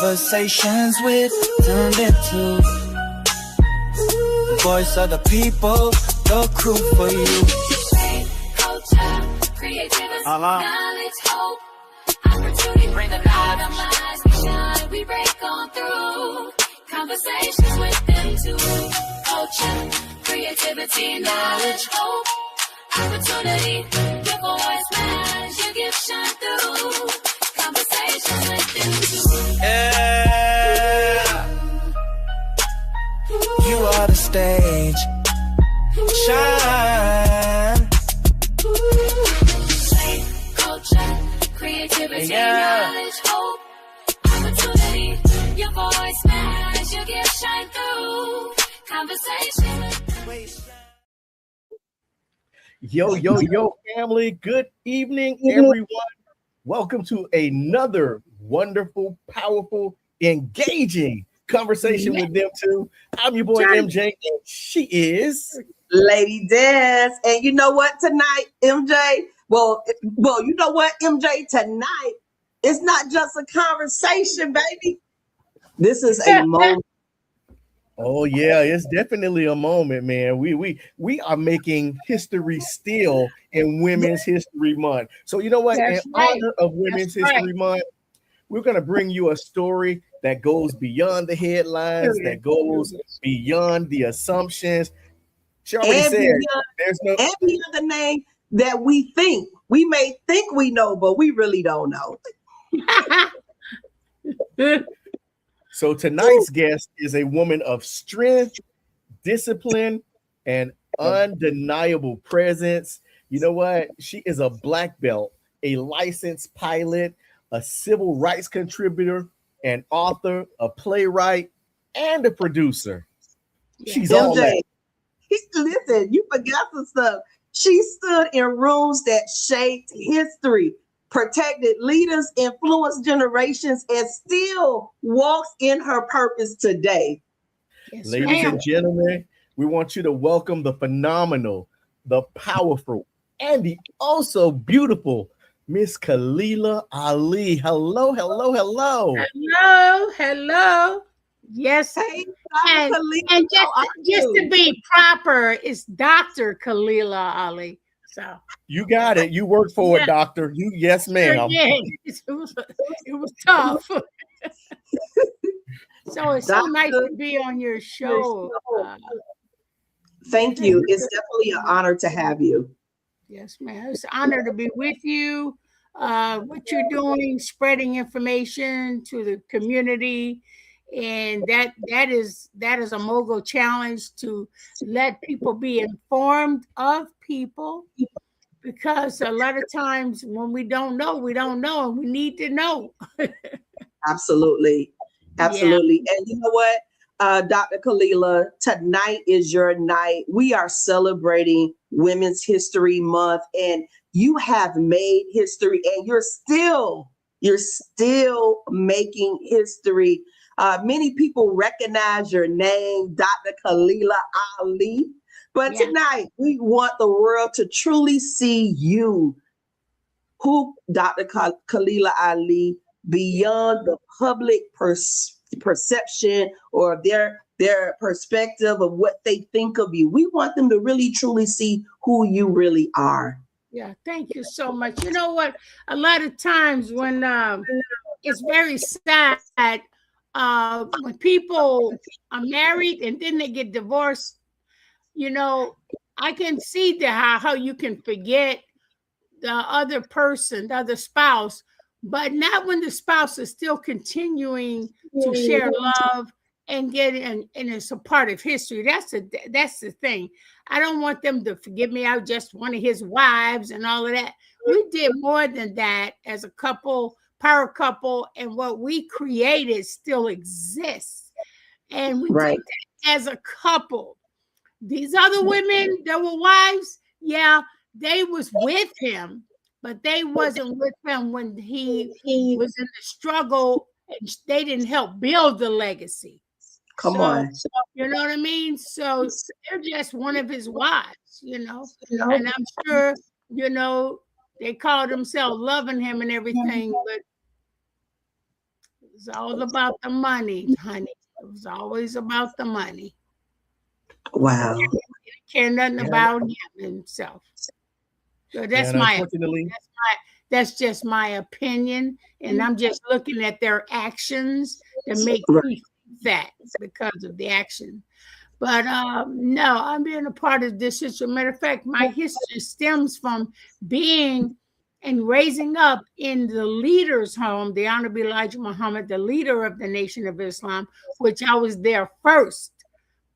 conversations with Them2. Voice of the people, the crew for you. Culture, creativity, knowledge, hope, opportunity, bring the light of lives. We shine, we break on through. Conversations with Them2. Culture, creativity, knowledge, hope, opportunity. Your voice matters, your gift shine through. Conversations with Them2. Yeah. You are the stage. Shine. Culture, creativity, knowledge, hope, opportunity. Your voice matters, your gift shine through. Conversation. Yo, family. Good evening, everyone. Welcome to another wonderful, powerful, engaging conversation with Them2. I'm your boy MJ, and she is Lady Des. And you know what tonight, MJ? Well, you know what, MJ? Tonight, it's not just a conversation, baby. This is a moment. Oh yeah, it's definitely a moment, man. We are making history still in Women's History Month. So you know what? In honor of Women's History Month, we're gonna bring you a story that goes beyond the headlines, that goes beyond the assumptions. She already said there's no every other name that we may think we know, but we really don't know. So tonight's guest is a woman of strength, discipline, and undeniable presence. You know what? She is a black belt, a licensed pilot, a civil rights contributor, an author, a playwright, and a producer. She's all that. Listen, you forgot some stuff. She stood in rooms that shaped history, protected leaders, influenced generations, and still walks in her purpose today. Yes, ladies and gentlemen, we want you to welcome the phenomenal, the powerful, and the also beautiful Miss Khalilah Ali. Hello. Yes, hey, and just to be proper, it's Dr. Khalilah Ali. So you got it. You work for it, doctor. Yes, ma'am. It was tough. So it's so nice to be on your show. Thank you. It's definitely an honor to have you. Yes, ma'am. It's an honor to be with you. What you're doing, spreading information to the community, and that is a mogul challenge to let people be informed of people, because a lot of times when we don't know, and we need to know. Absolutely. Yeah. And you know what, Dr. Khalilah, tonight is your night. We are celebrating Women's History Month, and you have made history, and you're still making history. Many people recognize your name, Dr. Khalilah Ali, but tonight we want the world to truly see you, who Dr. Khalilah Ali, beyond the public perception or their perspective of what they think of you. We want them to really truly see who you really are. Yeah, thank you so much. You know what? A lot of times when it's very sad when people are married and then they get divorced, you know, I can see how you can forget the other person, the other spouse, but not when the spouse is still continuing to share love and and it's a part of history. That's the thing. I don't want them to forgive me. I was just one of his wives and all of that. We did more than that as a couple, power couple, and what we created still exists. And we did that as a couple. These other women that were wives, they was with him, but they wasn't with him when he was in the struggle, and they didn't help build the legacy. Come on. So, you know what I mean? So they're just one of his wives, and I'm sure, they call themselves loving him and everything, but was all about the money, honey. It was always about the money. Wow. He didn't care nothing about him himself. So that's unfortunately, that's just my opinion, and I'm just looking at their actions that make me think that because of the action. But no, I'm being a part of this. As a matter of fact, my history stems from being and raising up in the leader's home, the Honorable Elijah Muhammad, the leader of the Nation of Islam, which I was there first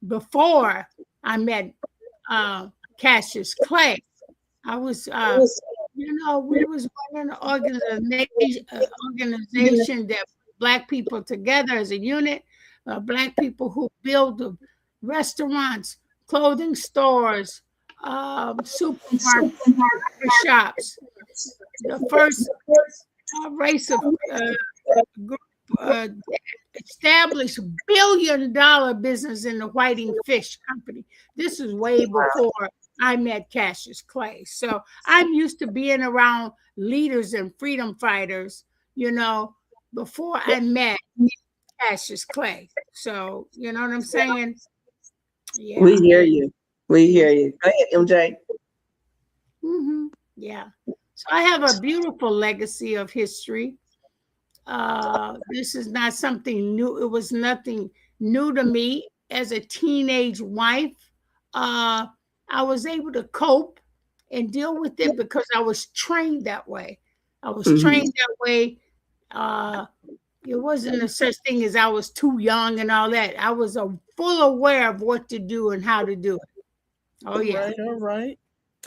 before I met Cassius Clay. I was, we was running an organization that put Black people together as a unit, Black people who build the restaurants, clothing stores, supermarkets, shops. The first race of group established $1 billion business in the Whiting Fish Company. This is way before I met Cassius Clay. So I'm used to being around leaders and freedom fighters, before I met Cassius Clay. So, you know what I'm saying? Yeah. We hear you. We hear you. Go ahead, MJ. Mm-hmm. Yeah. So I have a beautiful legacy of history. This is not something new. It was nothing new to me as a teenage wife. I was able to cope and deal with it because I was trained that way. I was trained that way. It wasn't a such thing as I was too young and all that. I was full aware of what to do and how to do it. Oh, yeah. All right.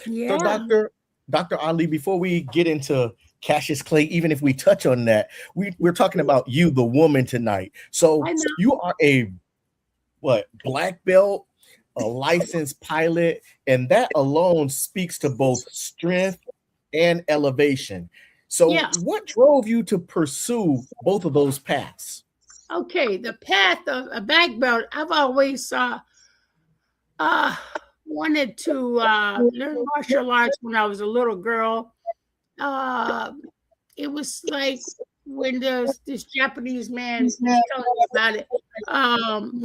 Yeah. So Dr. Ali, before we get into Cassius Clay, even if we touch on that, we're talking about you, the woman, tonight. So you are a black belt, a licensed pilot, and that alone speaks to both strength and elevation. So what drove you to pursue both of those paths? Okay, the path of a black belt, I've always wanted to learn martial arts when I was a little girl. It was like when this Japanese man was telling me about it,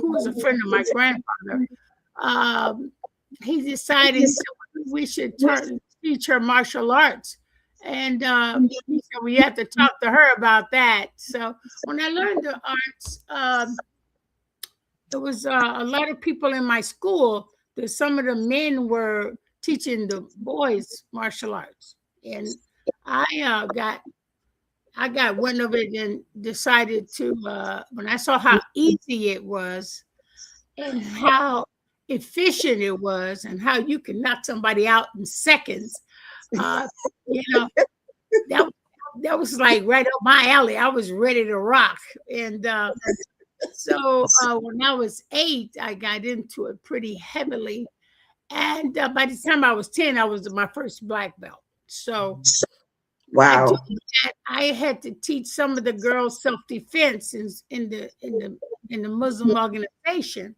who was a friend of my grandfather. He decided we should teach her martial arts. And he said, we have to talk to her about that. So when I learned the arts, there was a lot of people in my school that some of the men were teaching the boys martial arts. And I got wind of it and decided to, when I saw how easy it was and how efficient it was and how you can knock somebody out in seconds, that was like right up my alley. I was ready to rock. And so when I was 8, I got into it pretty heavily. And by the time I was 10, I was my first black belt. So wow, I had to teach some of the girls self-defense in the Muslim organization.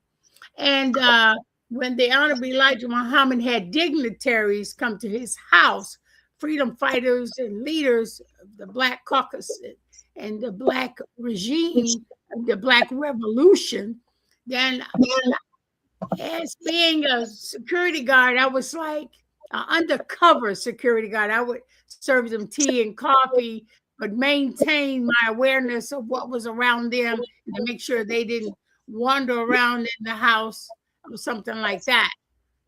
And when the Honorable Elijah Muhammad had dignitaries come to his house, freedom fighters and leaders of the Black Caucus and the Black regime, the Black Revolution, then as being a security guard, I was like an undercover security guard. I would serve them tea and coffee, but maintain my awareness of what was around them and to make sure they didn't wander around in the house or something like that.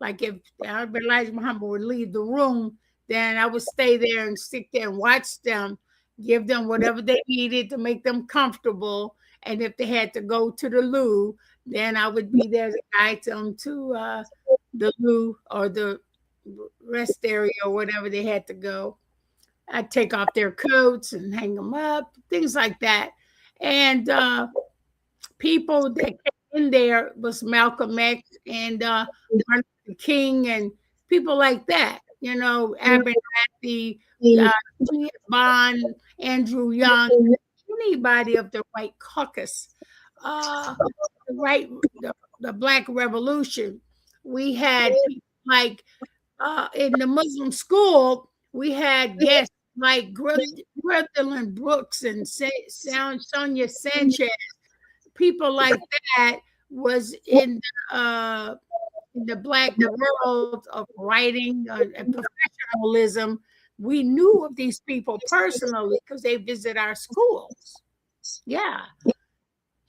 Like if Elijah Muhammad would leave the room, then I would stay there and sit there and watch them, give them whatever they needed to make them comfortable. And if they had to go to the loo, then I would be there to guide them to the loo or the rest area or whatever they had to go. I'd take off their coats and hang them up, things like that. And people that came in there was Malcolm X and Martin Luther King and people like that. Abernathy, Bond, Andrew Young, anybody of the White Caucus, the Black Revolution. We had like in the Muslim school, we had guests like Gwendolyn Brooks and Sonia Sanchez, people like that was in the Black world of writing and professionalism. We knew of these people personally because they visit our schools. Yeah.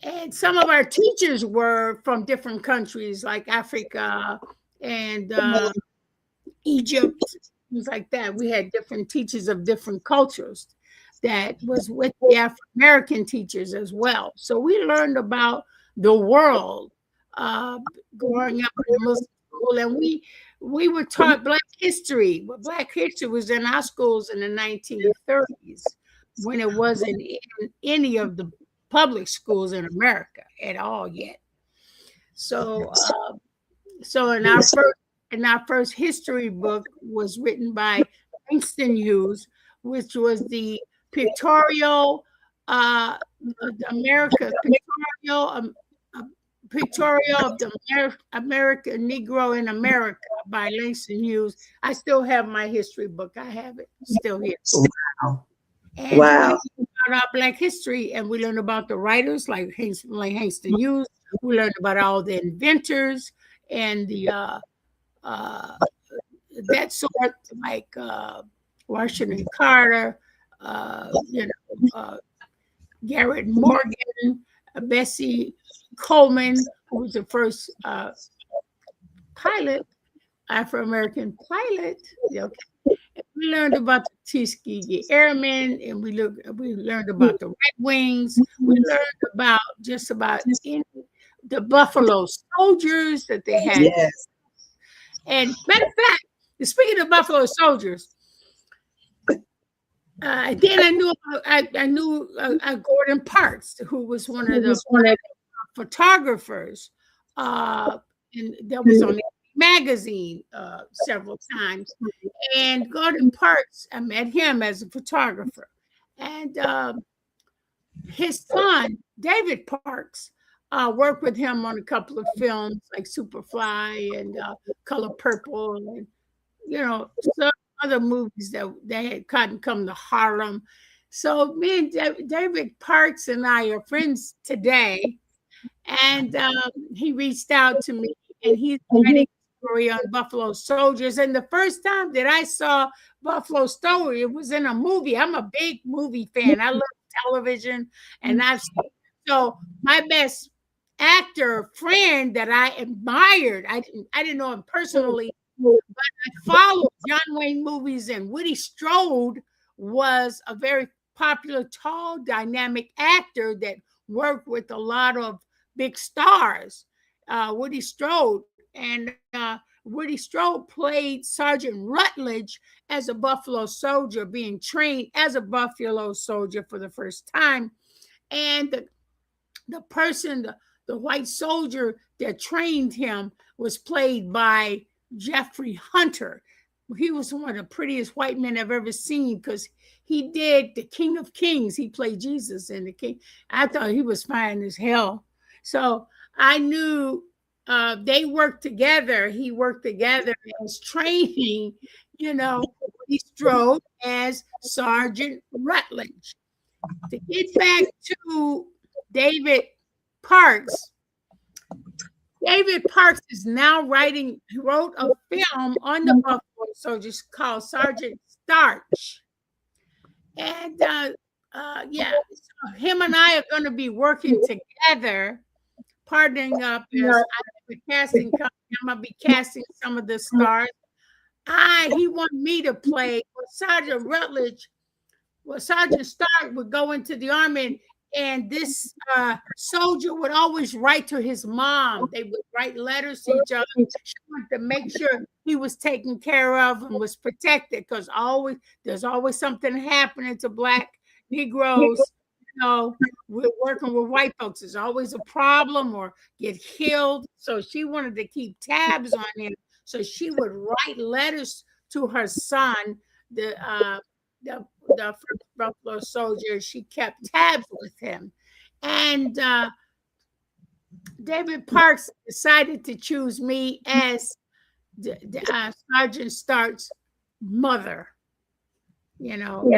And some of our teachers were from different countries like Africa and Egypt, things like that. We had different teachers of different cultures that was with the African-American teachers as well. So we learned about the world growing up in Muslim school, and we were taught Black history. Well, Black history was in our schools in the 1930s when it wasn't in any of the public schools in America at all yet. So, so in our first history book was written by Langston Hughes, which was the pictorial pictorial of the American Negro in America by Langston Hughes. I still have my history book. I have it still here. Wow. And Wow. we learned about our Black history, and we learned about the writers like Langston Hughes. We learned about all the inventors and the that sort, like Washington Carter, Garrett Morgan, Bessie Coleman, who was the first pilot, Afro-American pilot. Okay. We learned about the Tuskegee Airmen, and we learned about the Red Wings. We learned about just about the Buffalo Soldiers that they had. Yes. And matter of fact, speaking of Buffalo Soldiers, then I knew Gordon Parks, who was one of the photographers, and that was on the magazine several times. And Gordon Parks, I met him as a photographer, and his son David Parks worked with him on a couple of films like Superfly and Color Purple, and some other movies that they had come to Harlem. So me and David Parks and I are friends today, and he reached out to me, and he's writing a story on Buffalo Soldiers. And the first time that I saw Buffalo Story, it was in a movie. I'm a big movie fan. I love television, and so my best actor friend that I admired, I didn't know him personally, but I followed John Wayne movies, and Woody Strode was a very popular, tall, dynamic actor that worked with a lot of big stars. Woody Strode, and Woody Strode played Sergeant Rutledge as a Buffalo Soldier, being trained as a Buffalo Soldier for the first time. And the person, the white soldier that trained him, was played by Jeffrey Hunter. He was one of the prettiest white men I've ever seen, because he did the King of Kings. He played Jesus in the King. I thought he was fine as hell. So I knew they worked together. He worked together as training, he strode as Sergeant Rutledge. To get back to David Parks, David Parks is now he wrote a film on the Buffalo Soldiers called Sergeant Starch. And so him and I are going to be working together, partnering up as I have a casting company. I'm going to be casting some of the stars. He wanted me to play Sergeant Rutledge. Well, Sergeant Stark would go into the army, and this soldier would always write to his mom. They would write letters to each other. She wanted to make sure he was taken care of and was protected, because there's always something happening to Black Negroes. We're working with white folks. There's always a problem or get killed. So she wanted to keep tabs on him. So she would write letters to her son, the first Buffalo Soldier. She kept tabs with him. And David Parks decided to choose me as Sergeant Stark's mother. you know.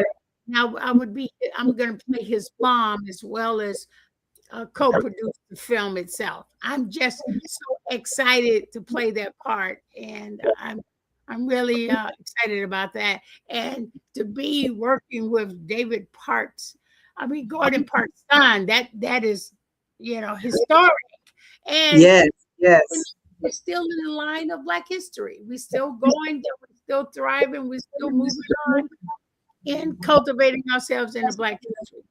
Now I'm going to play his mom as well as co-produce the film itself. I'm just so excited to play that part, and I'm really excited about that, and to be working with David Park's, Gordon Park's son. That is, historic, and Yes, yes. we're still in the line of Black history. We're still going, we're still thriving, we're still moving on and cultivating ourselves in the Black history.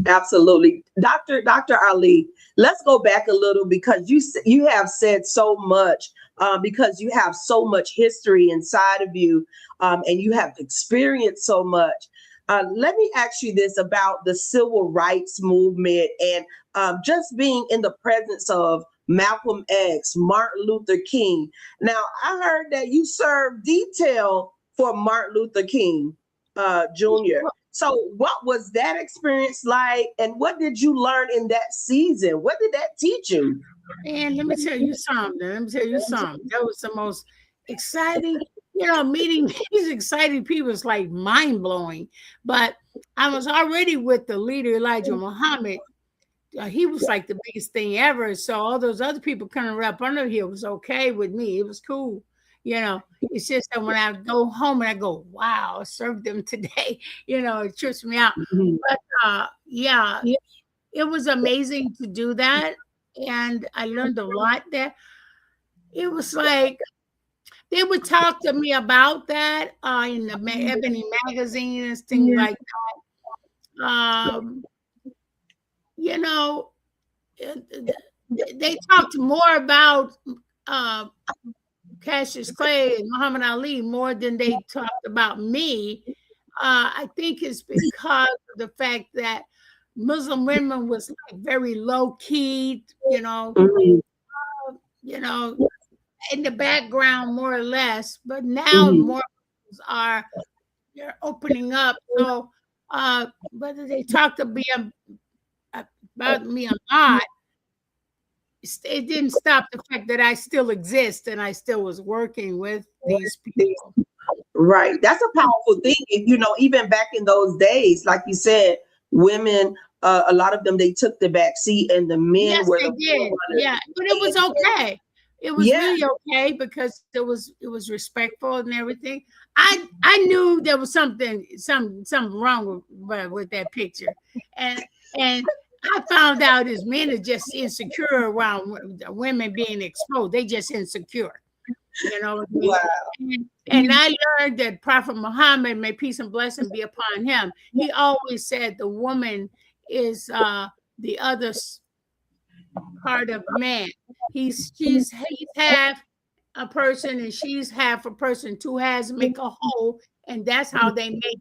Absolutely. Dr. Ali, let's go back a little, because you have said so much, because you have so much history inside of you, and you have experienced so much. Let me ask you this about the civil rights movement, and just being in the presence of Malcolm X, Martin Luther King. Now, I heard that you served detail for Martin Luther King Jr. So what was that experience like, and what did you learn in that season? What did that teach you? And let me tell you something. That was the most exciting, meeting these exciting people is like mind-blowing. But I was already with the leader, Elijah Muhammad. He was like the biggest thing ever. So all those other people coming up under here was okay with me. It was cool. It's just that when I go home and I go, wow, I served them today, it trips me out. Mhm. But it was amazing to do that. And I learned a lot there. It was like they would talk to me about that in the Ebony magazine and things like that. They talked more about Cassius Clay and Muhammad Ali more than they talked about me. I think it's because of the fact that Muslim women was like very low key, Mhm. In the background more or less. But now more they're opening up. So whether they talk to me about me or not, it didn't stop the fact that I still exist and I still was working with these people. Right. That's a powerful thing. Even back in those days, like you said, women, a lot of them, they took the back seat, and the men were they did. Yeah, but it was okay. It was really okay because it was respectful and everything. I knew there was something wrong with that picture, and I found out is men are just insecure around women being exposed. They just insecure, Wow. And I learned that Prophet Muhammad, may peace and blessing be upon him, he always said the woman is the other part of man. He's half a person and she's half a person. Two halves make a whole, and that's how they make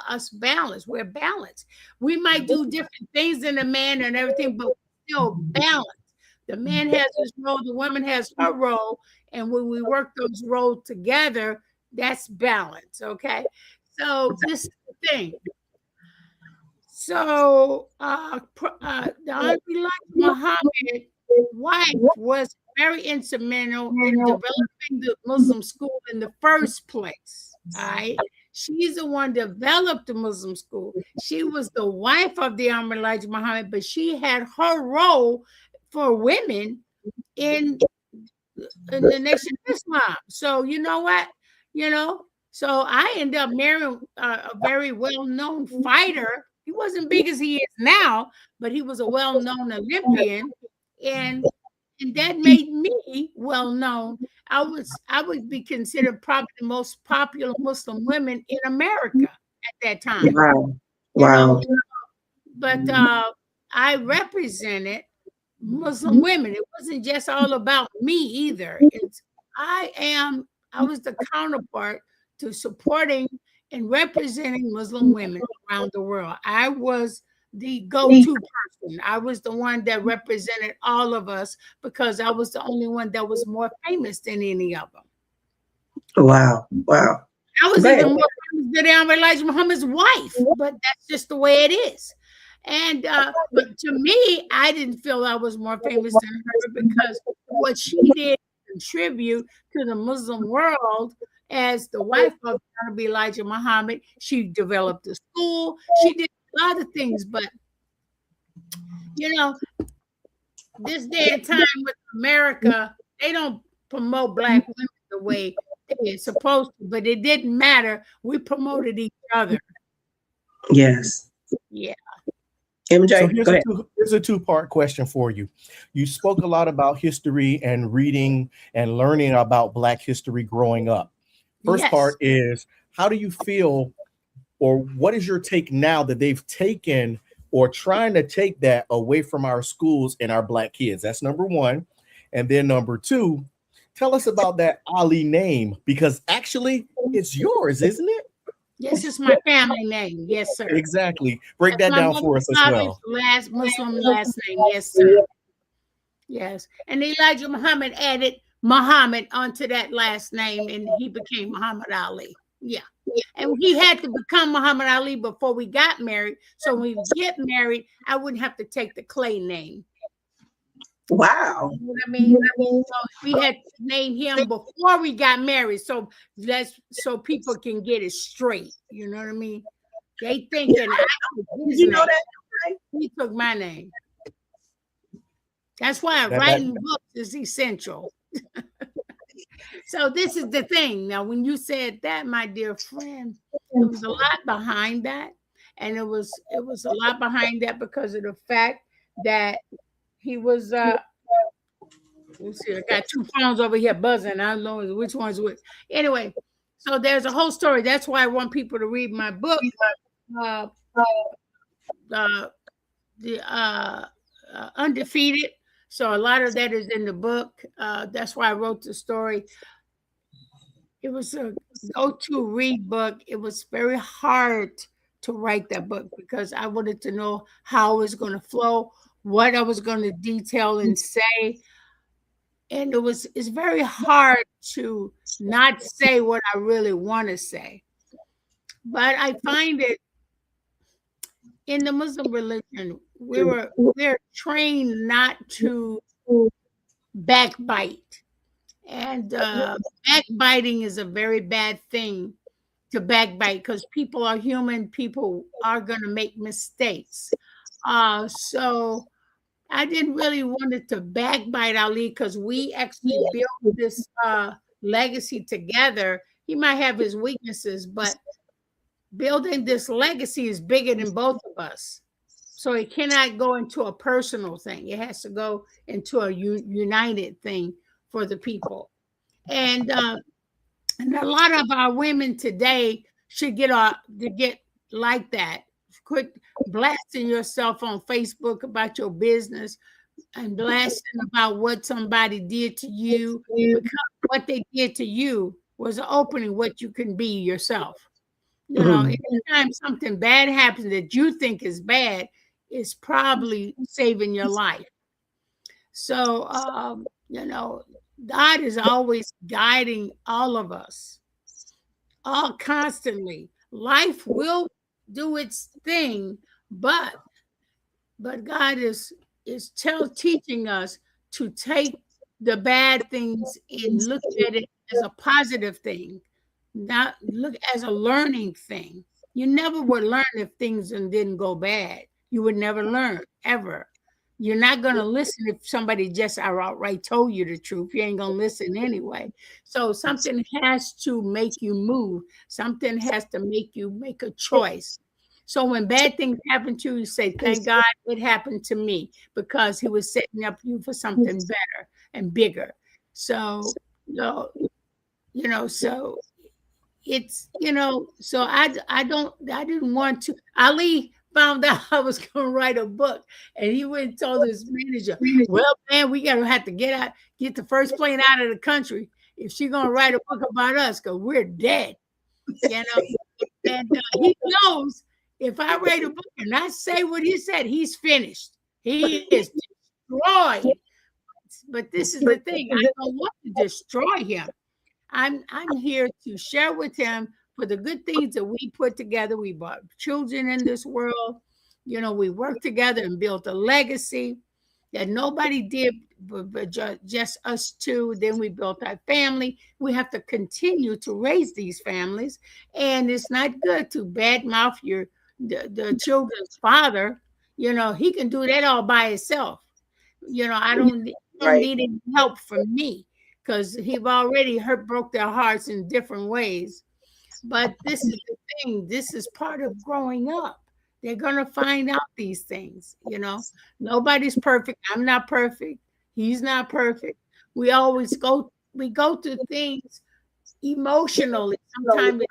us balance. We're balanced. We might do different things than a man and everything, but we're still balanced. The man has his role, the woman has her role, and when we work those roles together, that's balance. Okay, so this is the thing. So the Elijah Muhammad wife was very instrumental in developing the Muslim school in the first place. All right. She's the one that developed the Muslim school. She was the wife of the Elijah Muhammad, but she had her role for women in the Nation of Islam. So you know what? So I ended up marrying a very well-known fighter. He wasn't big as he is now, but he was a well-known Olympian, and that made me well-known. I would be considered probably the most popular Muslim women in America at that time. Wow. But I represented Muslim women. It wasn't just all about me either. I was the counterpart to supporting and representing Muslim women around the world. I was the go-to person. I was the one that represented all of us because I was the only one that was more famous than any of them. Wow. I was even more famous than Elijah Muhammad's wife, but that's just the way it is. And but to me, I didn't feel I was more famous than her because what she did contribute to the Muslim world as the wife of Elijah Muhammad. She developed a school. She did a lot of things, but you know, this day and time with America, they don't promote Black women the way they're supposed to, but it didn't matter. We promoted each other. Yes. Yeah. MJ, so here's a two-part question for you. You spoke a lot about history and reading and learning about Black history growing up. First part is, how do you feel, or what is your take now that they've taken or trying to take that away from our schools and our Black kids? That's number one. And then number two, tell us about that Ali name, because actually it's yours, isn't it? Yes, it's my family name. Yes, sir. Exactly. Break that down for us as well. Last Muslim last name. Yes, sir. Yes. And Elijah Muhammad added Muhammad onto that last name, and he became Muhammad Ali. Yeah. And he had to become Muhammad Ali before we got married. So when we get married, I wouldn't have to take the Clay name. Wow. You know what I mean? So we had to name him before we got married. So people can get it straight. You know what I mean? They thinking you know that he took my name. That's why writing books is essential. So this is the thing. Now, when you said that, my dear friend, there was a lot behind that. And it was a lot behind that because of the fact that he was let's see, I got two phones over here buzzing. I don't know which one's which. Anyway, so there's a whole story. That's why I want people to read my book. Undefeated. So a lot of that is in the book. That's why I wrote the story. It was a go-to read book. It was very hard to write that book because I wanted to know how it was going to flow, what I was going to detail and say. And it's very hard to not say what I really want to say. But I find it in the Muslim religion, we're trained not to backbite. And backbiting is a very bad thing to backbite because people are human. People are going to make mistakes. So I didn't really want it to backbite Ali because we actually built this legacy together. He might have his weaknesses, but building this legacy is bigger than both of us. So it cannot go into a personal thing. It has to go into a united thing for the people. And a lot of our women today should get like that. Quit blasting yourself on Facebook about your business and blasting about what somebody did to you, because what they did to you was opening what you can be yourself. You know, anytime something bad happens that you think is bad, it's probably saving your life. So, you know, God is always guiding all of us, all constantly. Life will do its thing, but God is teaching us to take the bad things and look at it as a positive thing, not look as a learning thing. You never would learn if things didn't go bad. You would never learn ever. You're not going to listen if somebody just outright told you the truth. You ain't going to listen anyway. So something has to make you move. Something has to make you make a choice. So when bad things happen to you, you say, thank God it happened to me because he was setting up you for something better and bigger. So, so it's, so I didn't want to. Ali found out I was going to write a book, and he went and told his manager, well, man, we gotta have to get the first plane out of the country if she's going to write a book about us, because we're dead, and he knows if I write a book and I say what he said, he's finished. He is destroyed. But this is the thing. I don't want to destroy him. I'm here to share with him for the good things that we put together. We brought children in this world. We worked together and built a legacy. that nobody did but just us two. Then we built our family. We have to continue to raise these families, and it's not good to badmouth the children's father. You know, he can do that all by himself. You know, I don't need any help from me, because he've already broke their hearts in different ways. But this is the thing. This is part of growing up. They're going to find out these things. You know, nobody's perfect. I'm not perfect. He's not perfect. We go through things emotionally. Sometimes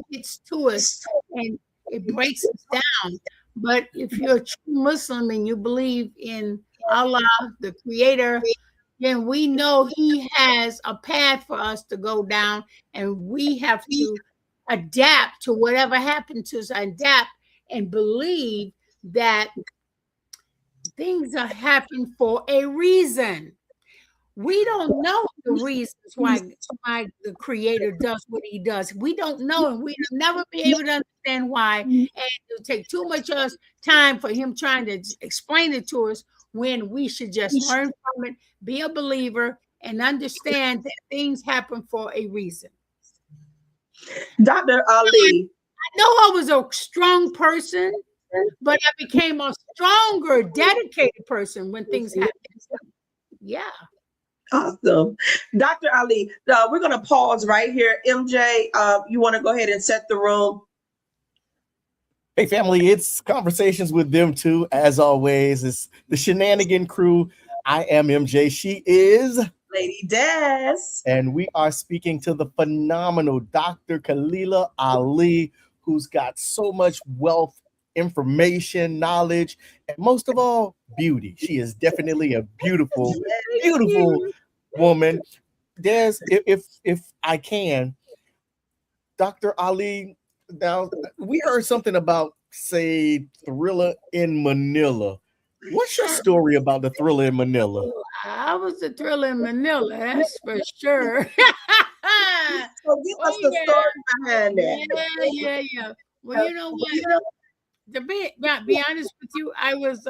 it's to us and it breaks us down. But if you're a true Muslim and you believe in Allah, the Creator, then we know He has a path for us to go down, and we have to adapt to whatever happens to us, adapt and believe that things are happening for a reason. We don't know the reasons why the Creator does what He does. We don't know, and we'll never be able to understand why. And it'll take too much of us time for Him trying to explain it to us, when we should just learn from it, be a believer, and understand that things happen for a reason. Dr. Ali. I know I was a strong person, but I became a stronger, dedicated person when things happened. Yeah. Awesome. Dr. Ali, we're going to pause right here. MJ, you want to go ahead and set the room? Hey, family, it's Conversations with Them2. As always, it's the Shenanigans Crew. I am MJ. She is Lady Des. And we are speaking to the phenomenal Dr. Khalilah Ali, who's got so much wealth, information, knowledge, and most of all, beauty. She is definitely a beautiful, beautiful woman. Des, if I can, Dr. Ali, now we heard something about, say, Thriller in Manila. What's your story about the Thriller in Manila? I was a Thriller in Manila, that's for sure. So give us the story behind that. Yeah. Well, you know what? To be honest with you, I was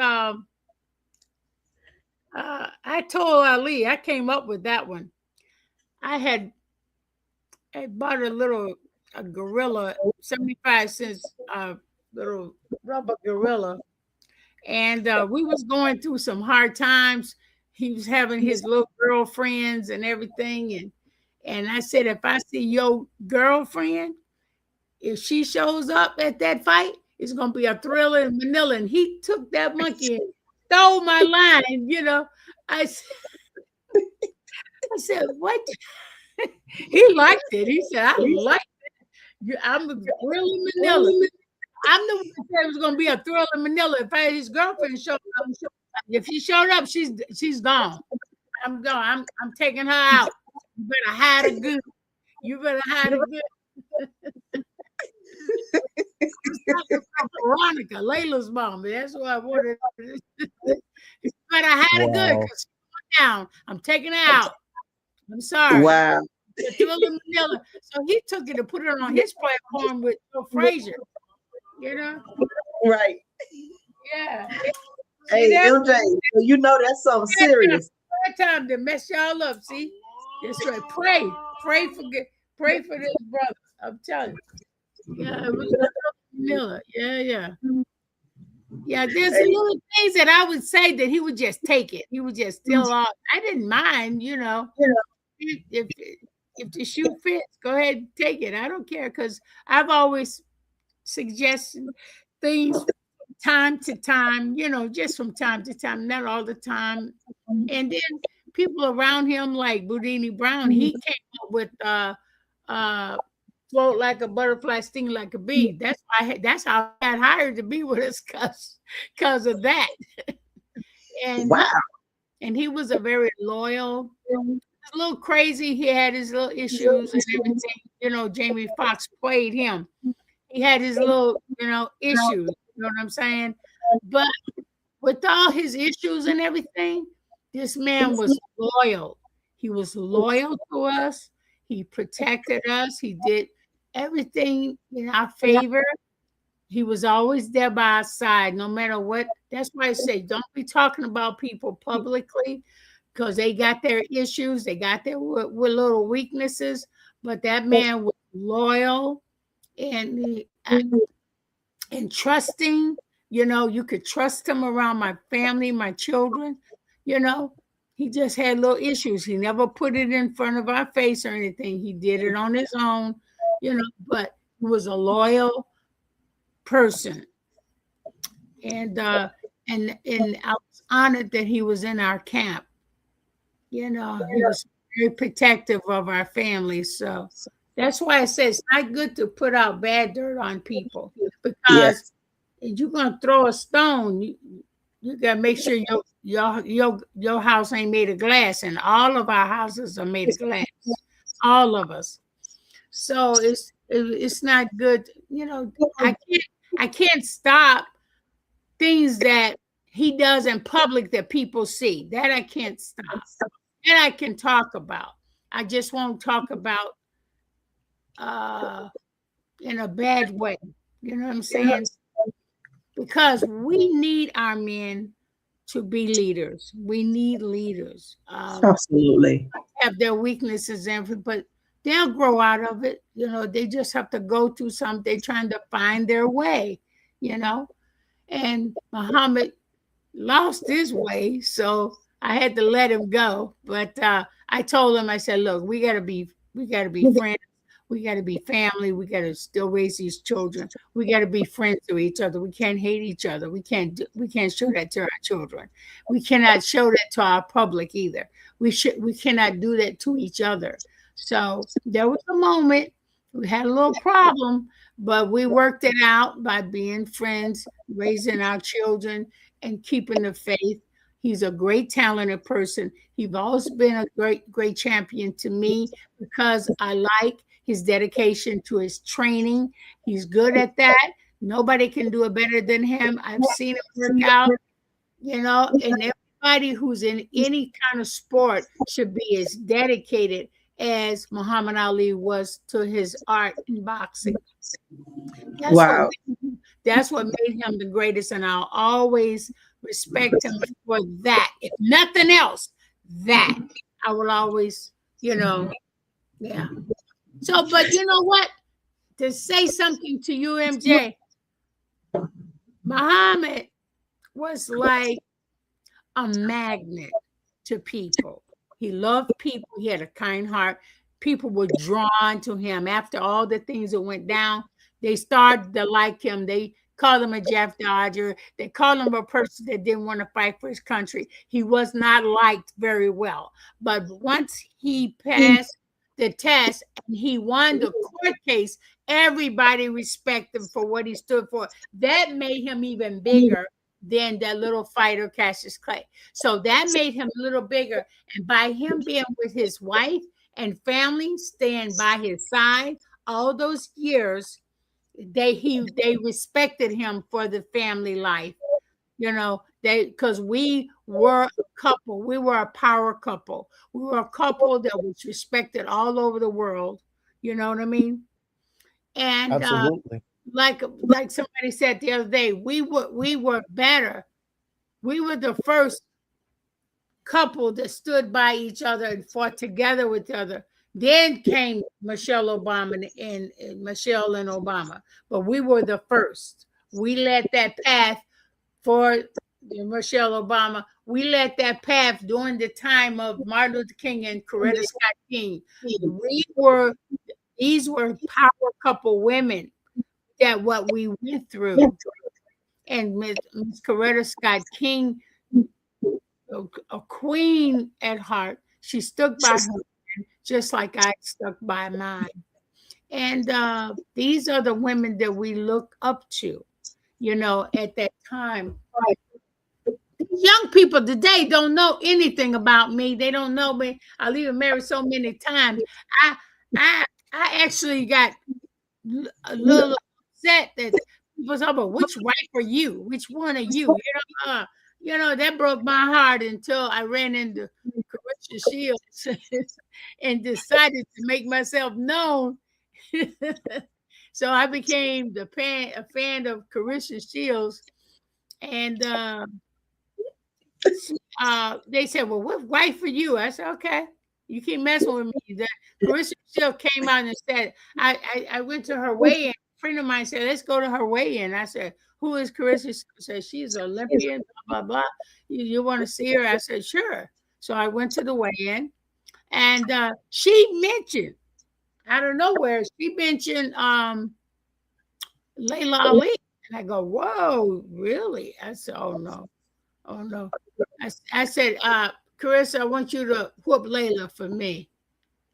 I told Ali, I came up with that one. I bought a gorilla, 75 cents, little rubber gorilla, and we was going through some hard times. He was having his little girlfriends and everything, and I said, if I see your girlfriend, if she shows up at that fight, it's gonna be a Thriller in Manila. And he took that monkey and stole my line. You know, I said, what? He liked it. He said, I like it. I'm a Thriller in Manila. I'm the one that said it was gonna be a Thriller in Manila. If his girlfriend showed up, if she showed up, she's gone. I'm gone. I'm taking her out. You better hide her good. You better hide her good. Veronica, Layla's mom. That's what I wanted. You better hide her good, because she's going down. I'm taking her out. I'm sorry. Wow. Manila. So he took it and put it on his platform with Frazier. You know? Right. Yeah. Hey, MJ, you know that's something serious. Time to mess y'all up. See? That's right. Pray for this brother. I'm telling you. Yeah, it was Miller. Yeah. Yeah, there's little things that I would say that he would just take it. He would just steal off. I didn't mind, you know. If the shoe fits, go ahead and take it. I don't care, because I've always suggested things time to time, you know, just from time to time, not all the time. And then people around him, like Boudini Brown, he came up with float like a butterfly, sting like a bee. That's how I got hired to be with us, because of that. And wow. And he was a very loyal, a little crazy. He had his little issues and everything. You know, Jamie Foxx played him. He had his little, you know, issues. You know what I'm saying? But with all his issues and everything, this man was loyal. He was loyal to us. He protected us. He did everything in our favor. He was always there by our side, no matter what. That's why I say, don't be talking about people publicly, because they got their issues, they got their little weaknesses. But that man was loyal and and trusting. You know, you could trust him around my family, my children. You know, he just had little issues. He never put it in front of our face or anything. He did it on his own, you know, but he was a loyal person. And I was honored that he was in our camp. You know, he was very protective of our family. So that's why I say it's not good to put out bad dirt on people, because if you're gonna throw a stone, you gotta make sure your house ain't made of glass, and all of our houses are made of glass, all of us. So it's not good. You know, I can't stop things that he does in public that people see. That I can't stop. And I can talk about. I just won't talk about in a bad way. You know what I'm saying? Because we need our men to be leaders. We need leaders. Absolutely. Have their weaknesses, but they'll grow out of it. You know, they just have to go through something. They're trying to find their way, you know. And Muhammad lost his way, so I had to let him go. But I told him, I said, look, we gotta be friends. We got to be family. We got to still raise these children. We got to be friends to each other. We can't hate each other. We can't show that to our children. We cannot show that to our public either. We cannot do that to each other. So there was a moment we had a little problem, but we worked it out by being friends, raising our children, and keeping the faith. He's a great, talented person. He's always been a great champion to me, because I like his dedication to his training. He's good at that. Nobody can do it better than him. I've seen it work out, you know, and everybody who's in any kind of sport should be as dedicated as Muhammad Ali was to his art in boxing. That's what made him the greatest, and I'll always respect him for that. If nothing else, that I will always, you know, yeah. So, but you know what? To say something to you, MJ, Muhammad was like a magnet to people. He loved people. He had a kind heart. People were drawn to him. After all the things that went down, they started to like him. They called him a Jeff Dodger. They called him a person that didn't want to fight for his country. He was not liked very well. But once he passed the test and he won the court case, everybody respected him for what he stood for. That made him even bigger than that little fighter Cassius Clay. So that made him a little bigger. And by him being with his wife and family, staying by his side all those years, they respected him for the family life. You know, because we were a couple. We were a power couple. We were a couple that was respected all over the world. You know what I mean? And absolutely. Like somebody said the other day, we were better. We were the first couple that stood by each other and fought together with each other. Then came Michelle Obama and Michelle and Obama, but we were the first. We led that path for Michelle Obama. We led that path during the time of Martin Luther King and Coretta Scott King. These were power couple women that what we went through. And Miss Coretta Scott King, a queen at heart, she stuck by her just like I stuck by mine. And these are the women that we look up to, you know, at that time. Young people today don't know anything about me. They don't know me. I've even married so many times. I actually got a little upset that people talk about which wife are you? Which one are you? You know, that broke my heart until I ran into Carissa Shields and decided to make myself known. So I became a fan of Carissa Shields, and they said, "Well, what's right for you?" I said, "Okay, you keep messing with me." The Carissa Shields came out and said, "I went to her weigh-in." A friend of mine said, "Let's go to her weigh-in." I said, "Who is Carissa Shields?" I said, "She's an Olympian." Blah blah blah. You want to see her? I said, "Sure." So I went to the weigh-in, and she mentioned out of nowhere, she mentioned Khalilah Ali. And I go, "Whoa, really?" I said, "Oh no. Oh no." I said, "Carissa, I want you to whoop Layla for me."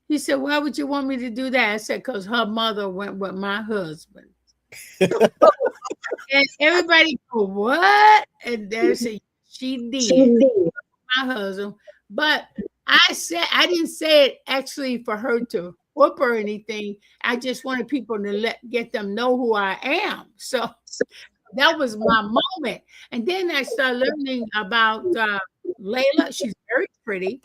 He said, "Why would you want me to do that?" I said, "Because her mother went with my husband." And everybody go, "What?" And they said, "She did. My husband." But I didn't say it actually for her to whoop or anything. I just wanted people to get them know who I am. So that was my moment. And then I started learning about Layla. She's very pretty.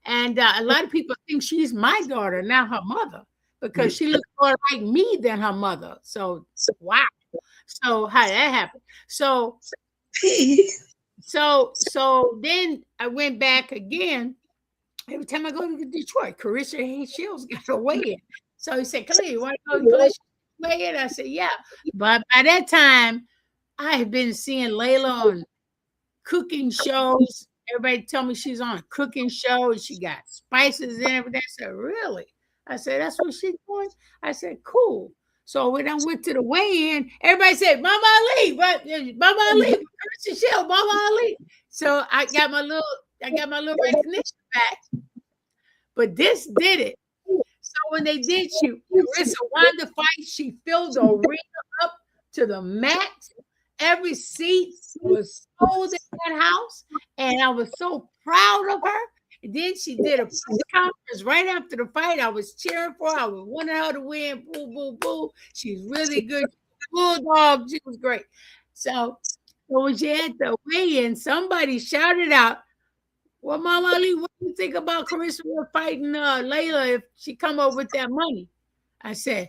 And a lot of people think she's my daughter, not her mother, because she looks more like me than her mother. So, wow. So how that happened. So then I went back again. Every time I go to Detroit, Carissa Shields got a weigh-in. So he said, "Khalilah, you want to go to Carissa weigh-in?" I said, "Yeah." But by that time, I had been seeing Layla on cooking shows. Everybody tell me she's on a cooking show and she got spices and everything. I said, "Really?" I said, "That's what she's doing?" I said, "Cool." So when I went to the weigh-in, everybody said, "Mama Ali, what? Mama Ali, Carissa Shields, Mama Ali." So I got my little recognition back. But this did it. So when they did, Carissa won the fight. She filled the arena up to the max. Every seat was sold in that house, and I was so proud of her. And then she did a press conference right after the fight. I was cheering for her. I wanted her to win. Boo, boo, boo. She's really good. Bulldog. She was great. So when she had the weigh-in, somebody shouted out, "Well, Mama Ali, what do you think about Carissa fighting Layla if she come up with that money?" I said,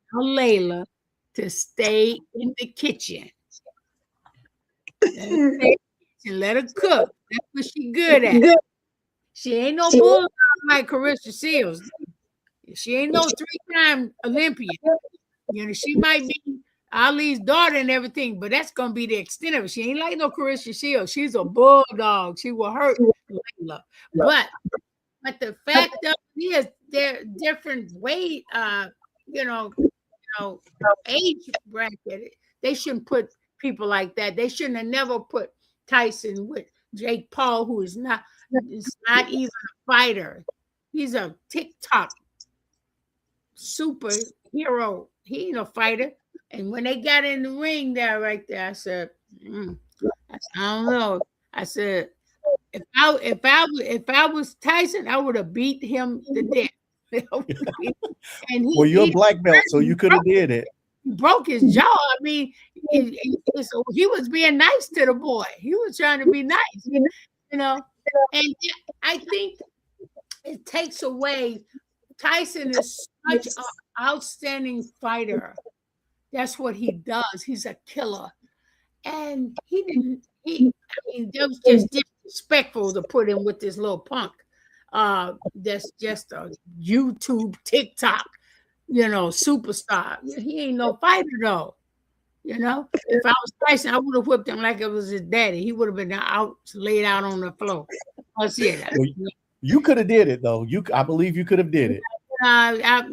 "Tell Layla to stay in the kitchen. Let her cook. That's what she good at. She ain't no bulldog like Carissa Shields. She ain't no 3-time Olympian. You know, she might be Ali's daughter and everything, but that's gonna be the extent of it. She ain't like no Carissa Shields. She's a bulldog. She will hurt Layla. But the fact of it is, they're different weight, age bracket. They shouldn't put people like that. They shouldn't have never put Tyson with Jake Paul, who is not even a fighter. He's a TikTok superhero. He ain't a fighter. And when they got in the ring there, right there, I said, I don't know. I said, if I was Tyson, I would have beat him to death. And you're a black belt, so you could have did it. He broke his jaw. I mean, he was being nice to the boy. He was trying to be nice, you know. And I think it takes away. Tyson is such an outstanding fighter. That's what he does. He's a killer. And that was just disrespectful to put him with this little punk. That's just a YouTube, TikTok, superstar. He ain't no fighter though. If I was Tyson, I would have whipped him like it was his daddy. He would have been laid out on the floor. That's it. You could have did it though. I believe you could have did it. That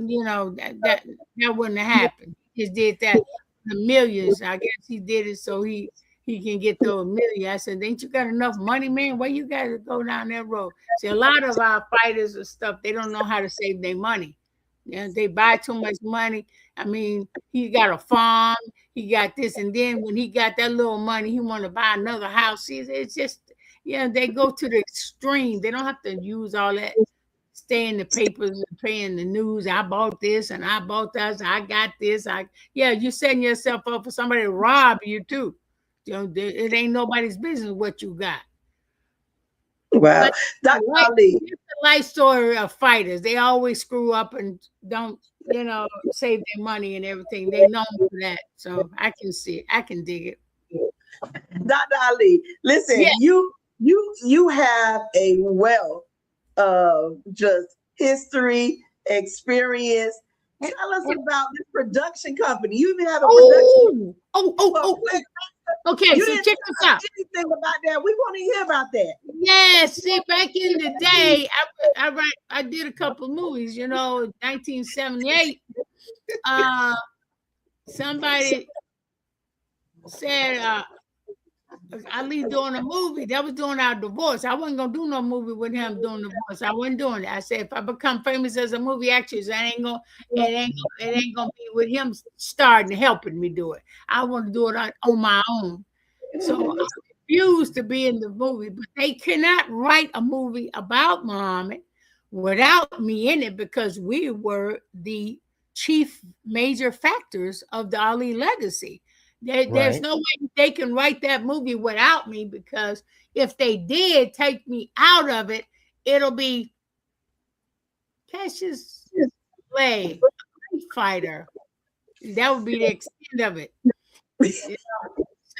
wouldn't have happened. He just did that the millions. I guess he did it so he can get those millions. I said, "Ain't you got enough money, man? Why you got to go down that road?" See, a lot of our fighters and stuff, they don't know how to save their money. They buy too much money. I mean, he got a farm, he got this, and then when he got that little money, he want to buy another house. It's just, they go to the extreme. They don't have to use all that. Stay in the papers and pay in the news. I bought this and I bought that. I got this. You're setting yourself up for somebody to rob you too. It ain't nobody's business what you got. Wow. Dr. Ali. It's the life story of fighters. They always screw up and don't, save their money and everything. They know for that. So I can see it. I can dig it. Dr. Ali, listen, you have a wealth of just history, experience. Tell us about this production company. You even have a production. Okay, you so didn't check this out. Anything about that? We want to hear about that. Yes, see, back in the day, I did a couple movies. 1978. Somebody said Ali doing a movie. That was doing our divorce. I wasn't gonna do no movie with him doing the divorce. I wasn't doing it. I said if I become famous as a movie actress, it ain't gonna be with him starting and helping me do it. I want to do it on my own. So I refused to be in the movie, but they cannot write a movie about Muhammad without me in it because we were the chief major factors of the Ali legacy. There's no way they can write that movie without me, because if they did take me out of it, it'll be Cassius Clay, fighter. That would be the extent of it.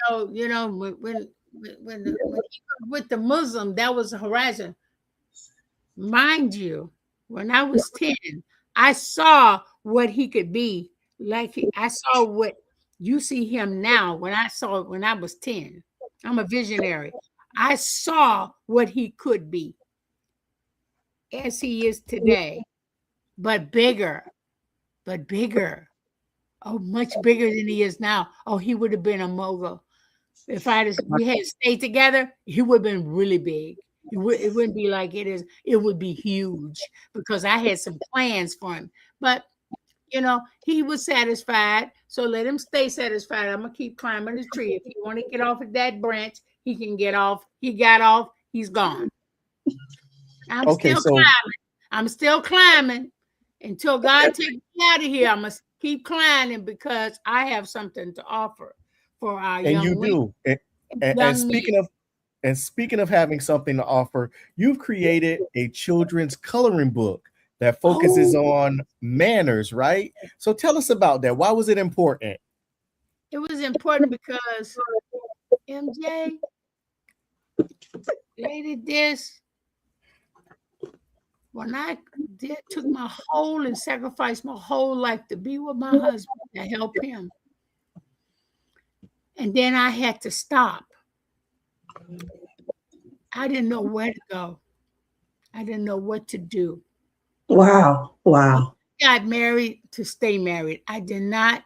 So when with the Muslim, that was a horizon. Mind you, when I was 10, I saw what he could be. I saw what you see him now. When I was 10, I'm a visionary. I saw what he could be as he is today, but bigger. Oh, much bigger than he is now. Oh, he would have been a mogul. If we had stayed together, he would have been really big. It wouldn't be like it is. It would be huge because I had some plans for him. But he was satisfied. So let him stay satisfied. I'm gonna keep climbing the tree. If he want to get off of that branch, he can get off. He got off. He's gone. I'm still climbing until God takes me out of here. I must keep climbing because I have something to offer for our young women. And speaking of having something to offer, you've created a children's coloring book that focuses on manners, right? So tell us about that. Why was it important? It was important because MJ, they did this. When I took my whole and sacrificed my whole life to be with my husband, to help him. And then I had to stop. I didn't know where to go. I didn't know what to do. Wow. I got married to stay married. I did not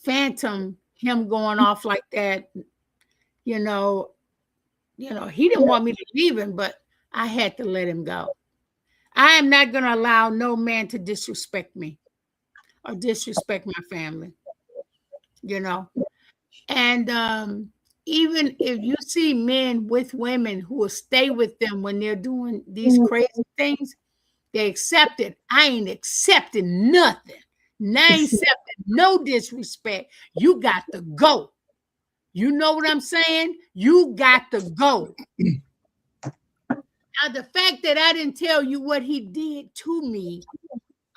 phantom him going off like that. He didn't want me to leave him, but I had to let him go. I am not going to allow no man to disrespect me or disrespect my family, And even if you see men with women who will stay with them when they're doing these crazy things, they accept it. I ain't accepting nothing. And I ain't accepting no disrespect. You got to go. You know what I'm saying? You got to go. Now, the fact that I didn't tell you what he did to me,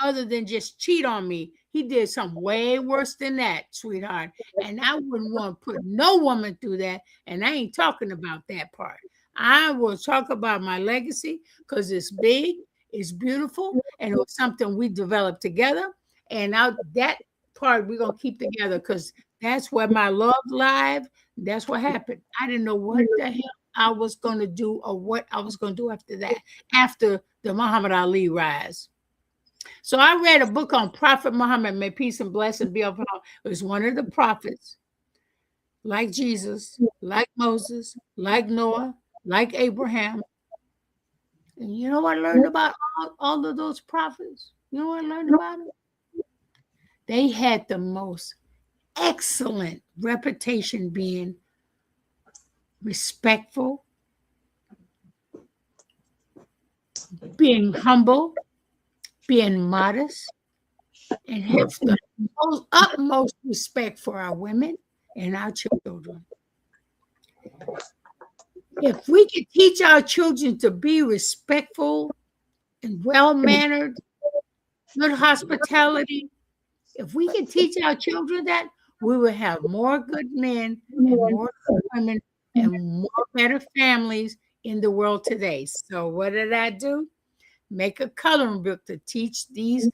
other than just cheat on me, he did something way worse than that, sweetheart. And I wouldn't want to put no woman through that. And I ain't talking about that part. I will talk about my legacy because it's big, it's beautiful, and it was something we developed together. And that part we're going to keep together because that's where my love live. That's what happened. I didn't know what the hell I was going to do or what I was going to do after that, after the Muhammad Ali rise. So I read a book on Prophet Muhammad, may peace and blessing be upon him. It was one of the prophets, like Jesus, like Moses, like Noah, like Abraham. And you know what I learned about all of those prophets? You know what I learned about them? They had the most excellent reputation being respectful, being humble, being modest, and have the utmost respect for our women and our children. If we could teach our children to be respectful and well-mannered, good hospitality, if we could teach our children that, we will have more good men and more good women and more better families in the world today. So what did I do? Make a coloring book to teach these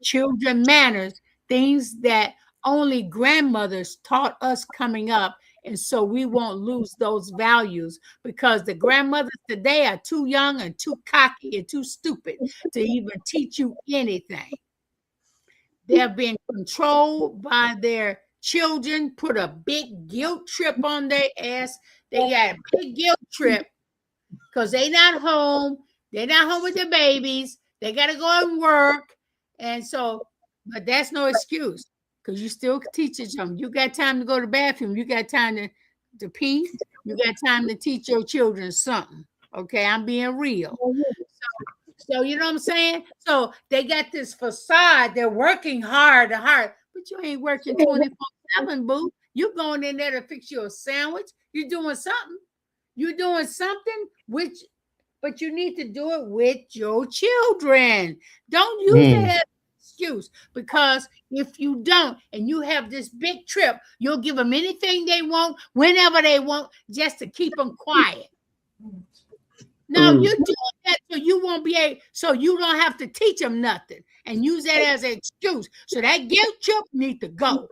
children manners, things that only grandmothers taught us coming up. And so we won't lose those values, because the grandmothers today are too young and too cocky and too stupid to even teach you anything. They're being controlled by their children, put a big guilt trip on their ass. They got a big guilt trip because they're not home. They're not home with their babies. They got to go and work. And so, but that's no excuse, because you still teach them. You got time to go to the bathroom. You got time to pee. You got time to teach your children something. Okay, I'm being real. So you know what I'm saying? So they got this facade. They're working hard, but you ain't working 24/7, boo. You're going in there to fix you a sandwich. You're doing something. You're doing something but you need to do it with your children. Don't use that as an excuse, because if you don't and you have this big trip, you'll give them anything they want, whenever they want, just to keep them quiet. No, you're doing that so you won't be able, so you don't have to teach them nothing and use that as an excuse. So that guilt trip needs to go.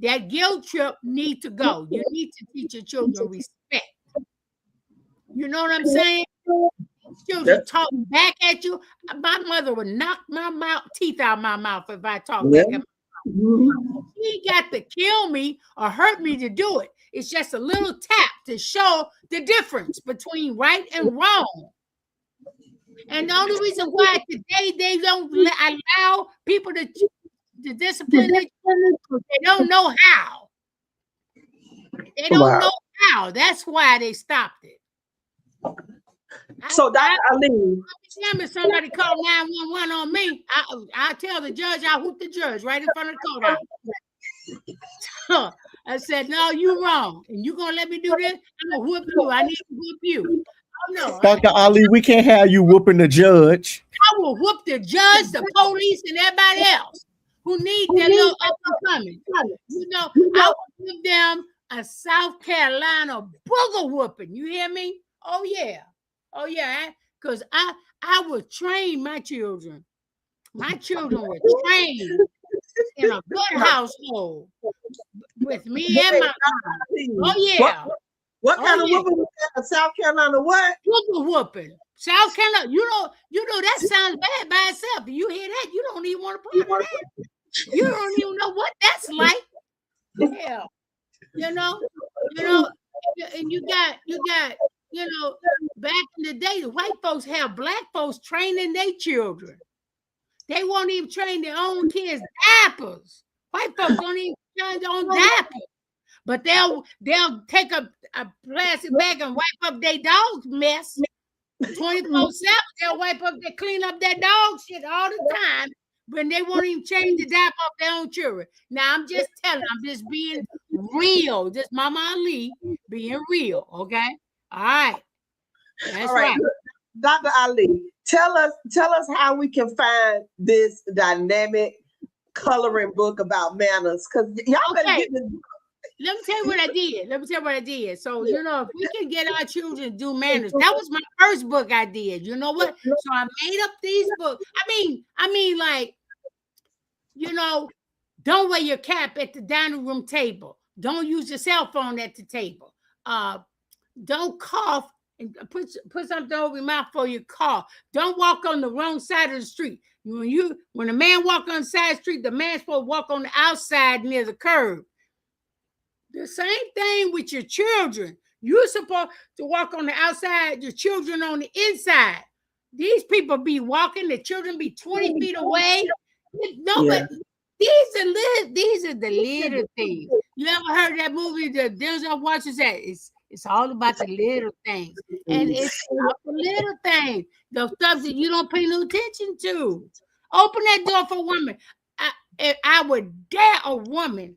That guilt trip needs to go. You need to teach your children respect. You know what I'm saying? Children talk back at you. My mother would knock my teeth out my mouth if I talk back at my mouth. She got to kill me or hurt me to do it. It's just a little tap to show the difference between right and wrong. And the only reason why today they don't allow people to discipline their children, they don't know how. They don't know how. That's why they stopped it. So Dr. Ali, if somebody called 911 on me, I tell the judge, I whoop the judge right in front of the courthouse. I said, no, you wrong. And you gonna let me do this? I'm gonna whoop you. I need to whoop you. Oh no. Dr. Ali, we can't have you whooping the judge. I will whoop the judge, the police, and everybody else who need their little up and coming. You know, I will give them a South Carolina booger whooping. You hear me? Oh yeah. Oh yeah. Because I would train my children. My children were trained in a good household with me and my mom. Oh yeah. What kind of whooping was that? South Carolina what? Booger whooping. South Carolina. You know that sounds bad by itself. You hear that? You don't even want to part of that. You don't even know what that's like. Hell. You know, and you got, back in the day, the white folks have black folks training their children. They won't even train their own kids' diapers. White folks don't even train their own diapers. But they'll take a plastic bag and wipe up their dog's mess 24/7. They'll clean up their dog shit all the time. When they won't even change the diaper of their own children. Now I'm just being real. Just Mama Ali being real, okay? All right. That's all right. Dr. Ali, tell us how we can find this dynamic coloring book about manners. Because y'all better get this book. Let me tell you what I did. So, if we can get our children to do manners, that was my first book I did. You know what? So I made up these books. I mean, like, don't wear your cap at the dining room table. Don't use your cell phone at the table. Don't cough and put something over your mouth before you cough. Don't walk on the wrong side of the street. When a man walk on the side of the street, the man's supposed to walk on the outside near the curb. The same thing with your children. You're supposed to walk on the outside, your children on the inside. These people be walking, the children be 20 feet away. But these are the little things. You ever heard that movie, the Denzel Washington said, it's all about the little things. And it's about the little things, the stuff that you don't pay no attention to. Open that door for a woman. I would dare a woman.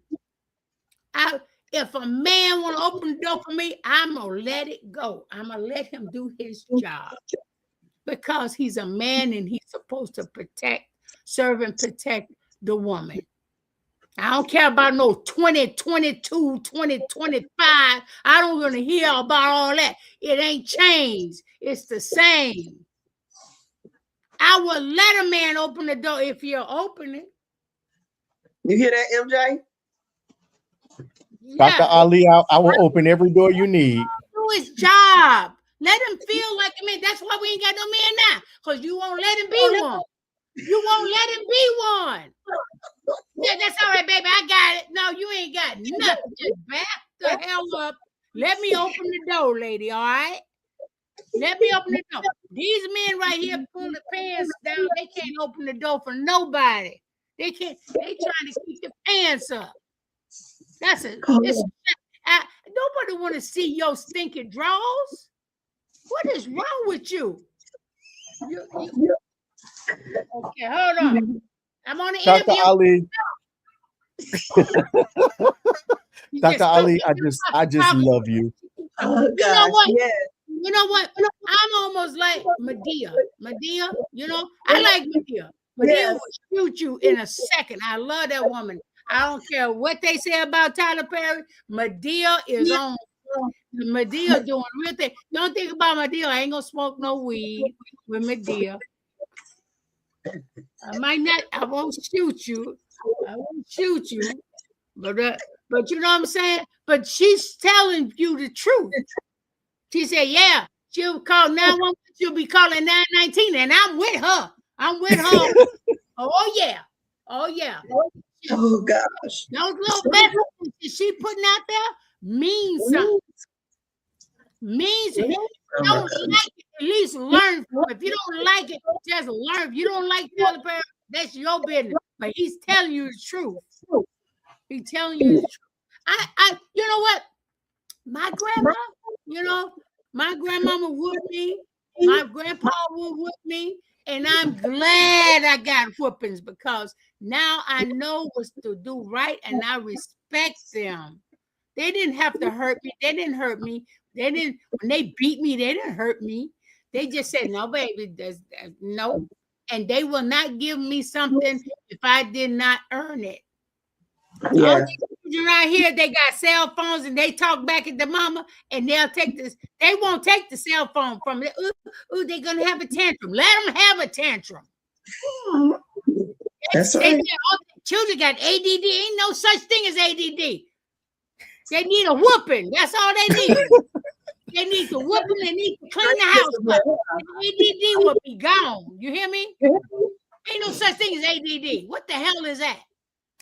If a man want to open the door for me, I'm going to let it go. I'm going to let him do his job because he's a man and he's supposed to serve and protect the woman. I don't care about no 2022, 2025. I don't want to hear about all that. It ain't changed. It's the same. I will let a man open the door if you'll open it. You hear that, MJ? Dr. Ali, I will open every door you need. Do his job. Let him feel like a man. That's why we ain't got no man now, because you won't let him be one. You won't let him be one. Yeah, that's all right, baby. I got it. No, you ain't got nothing. Just back the hell up. Let me open the door, lady. All right? Let me open the door. These men right here pull the pants down. They can't open the door for nobody. They can't. They trying to keep the pants up. That's it. Nobody want to see your stinking drawers. What is wrong with you? Okay, hold on. I'm on the Dr. interview. Ali. Dr. Ali, I just love you. Oh, You know what? yes. You know what? I'm almost like Medea. Medea, you know, I like Medea. Medea will shoot you in a second. I love that woman. I don't care what they say about Tyler Perry. Medea is on. Medea doing real thing. Don't think about Medea. I ain't gonna smoke no weed with Medea. I might not. I won't shoot you. I won't shoot you. But you know what I'm saying? But she's telling you the truth. She said, yeah, she'll call 911. She'll be calling 919, and I'm with her. I'm with her. Oh yeah. Oh yeah. Oh gosh. Those little messages she putting out there means something. Means it. If you don't like it, at least learn from it. If you don't like it, just learn. If you don't like Tyler Perry, that's your business. But he's telling you the truth. He's telling you the truth. You know what? My grandma, you know, my grandmama with me, my grandpa was with me, and I'm glad I got whoopings because now I know what's to do right, and I respect them. They didn't have to hurt me. They didn't hurt me. They didn't, when they beat me, they didn't hurt me. They just said, no, baby, no. And they will not give me something if I did not earn it. Yeah. All these children right here, they got cell phones and they talk back at the mama and they'll take this. They won't take the cell phone from it. Ooh, they're going to have a tantrum. Let them have a tantrum. That's right. They say, oh, children got ADD. Ain't no such thing as ADD. They need a whooping. That's all they need. They need to whoop them. They need to clean the house up. ADD will be gone. You hear me? Ain't no such thing as ADD. What the hell is that?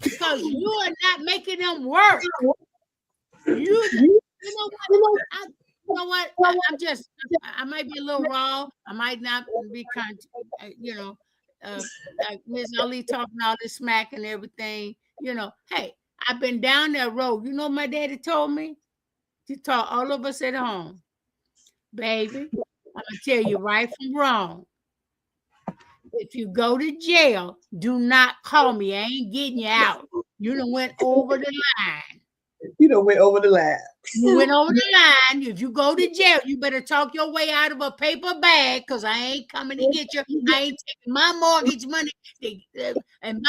Because you are not making them work. You know what? I might be a little raw. I might not be like Miss Ali talking all this smack and everything. You know, hey, I've been down that road. You know, my daddy told me. He taught all of us at home, baby. I'm gonna tell you right from wrong. If you go to jail, do not call me. I ain't getting you out. You done went over the line. You done went over the line. You went over the line. If you go to jail, you better talk your way out of a paper bag because I ain't coming to get you. I ain't taking my mortgage money and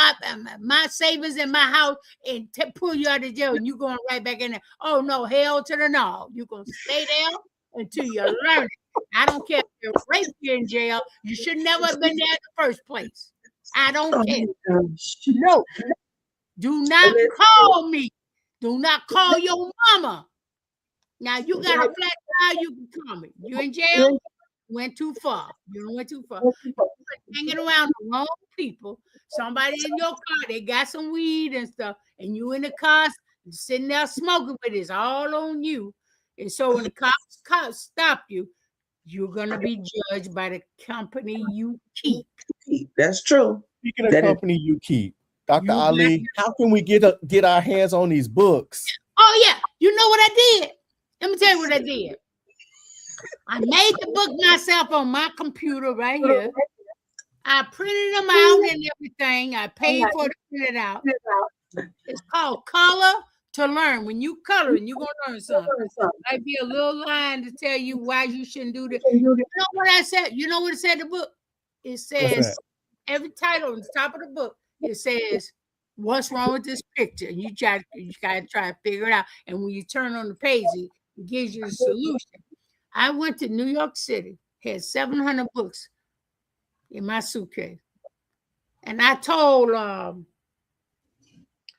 my savings in my house and pull you out of jail and you going right back in there. Oh, no, hell to the no. You're going to stay there until you learn it. I don't care if you're raped in jail. You should never have been there in the first place. I don't care. No. Do not call me. Do not call your mama. Now you got a flat tire, you can call me. You in jail? Went too far. You went too far. Hanging around the wrong people. Somebody in your car, they got some weed and stuff, and you in the car sitting there smoking with it. It's all on you. And so when the cops stop you, you're gonna be judged by the company you keep. That's true. Speaking of company you keep, Dr. Ali, how can we get our hands on these books? Oh yeah, you know what I did? Let me tell you what I did. I made the book myself on my computer right here. I printed them out and everything. I paid for it to print it out. It's called Color to learn. When you coloring, you're gonna learn something. Might be a little line to tell you why you shouldn't do that. You know what I said? You know what it said in the book? It says every title on the top of the book, it says, what's wrong with this picture? And you gotta try to figure it out. And when you turn on the page, it gives you the solution. I went to New York City, had 700 books in my suitcase. And I told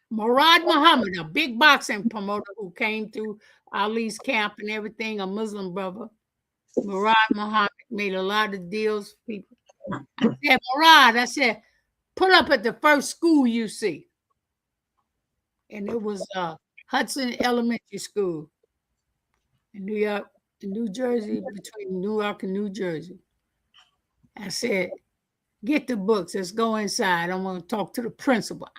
Murad Muhammad, a big boxing promoter who came through Ali's camp and everything, a Muslim brother. Murad Muhammad made a lot of deals for people. I said, Murad, I said, pull up at the first school you see. And it was Hudson Elementary School in New York, in New Jersey, between New York and New Jersey. I said, get the books. Let's go inside. I want to talk to the principal.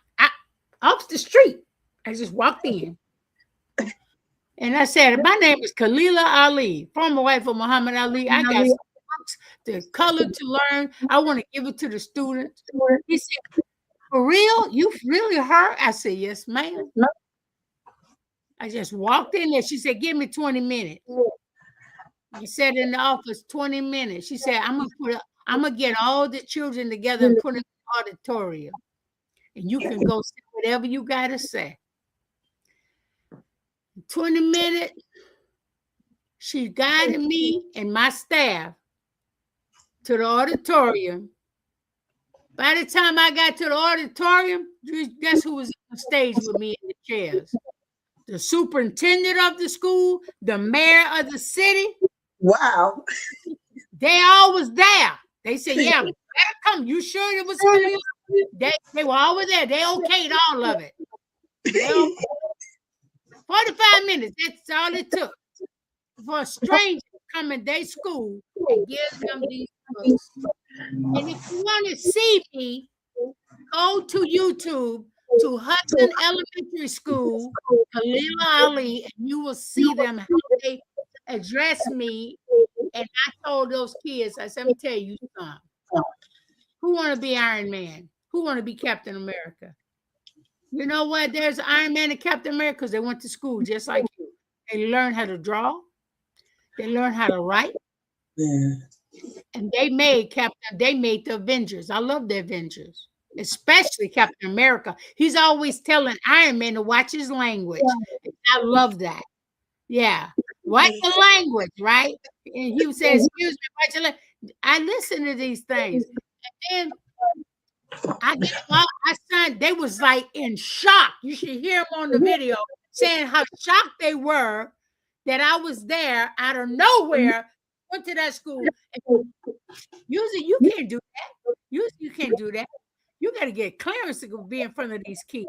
Off the street. I just walked in. And I said, my name is Khalilah Ali, former wife of Muhammad Ali. I got some books, the color to learn. I want to give it to the students. He said, for real? You really heard? I said, yes, ma'am. I just walked in there. She said, give me 20 minutes. I sat in the office 20 minutes. She said, I'm gonna get all the children together and put in the auditorium. And you can go say whatever you gotta say. 20 minutes, she guided me and my staff to the auditorium. By the time I got to the auditorium, guess who was on stage with me in the chairs? The superintendent of the school, the mayor of the city. Wow. They all was there. They said, yeah, better come. You sure it was Khalilah? They were all there. They okayed all of it. 45 minutes. That's all it took for a stranger to come in their school and give them these books. And if you want to see me, go to YouTube to Hudson Elementary School, Khalilah Ali, and you will see them how they address me. And I told those kids, I said, let me tell you something. Who want to be Iron Man? Who want to be Captain America? You know what? There's Iron Man and Captain America because they went to school just like you. They learned how to draw. They learned how to write. Yeah. And they made the Avengers. I love the Avengers, especially Captain America. He's always telling Iron Man to watch his language. I love that. Yeah. Watch the language, right? And he says, excuse me, watch your language. I listen to these things. And then they was like in shock. You should hear them on the video saying how shocked they were that I was there out of nowhere, went to that school. And usually you can't do that. Usually you can't do that. You got to get clearance to go be in front of these kids.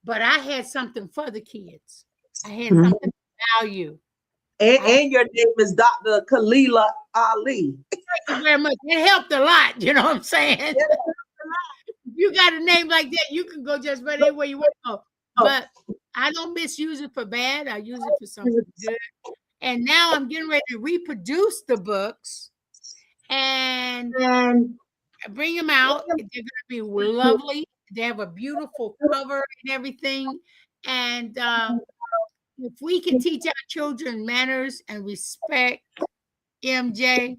But I had something for the kids. I had something to value. And your name is Dr. Khalilah Ali. Thank you very much. It helped a lot. You know what I'm saying? If you got a name like that, you can go just about anywhere you want to go. But I don't misuse it for bad. I use it for something good. And now I'm getting ready to reproduce the books and bring them out. They're going to be lovely. They have a beautiful cover and everything. And if we can teach our children manners and respect, MJ,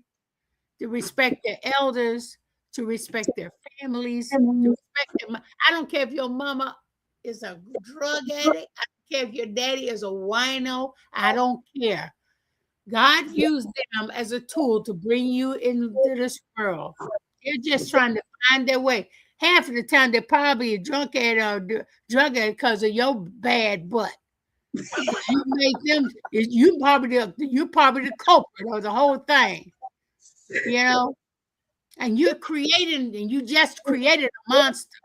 to respect their elders, to respect their families, to respect them. I don't care if your mama is a drug addict. I don't care if your daddy is a wino. I don't care. God used them as a tool to bring you into this world. They're just trying to find their way. Half of the time, they're probably a drunk addict or drug addict because of your bad butt. You make them. You probably the culprit of the whole thing. You know, and you just created a monster.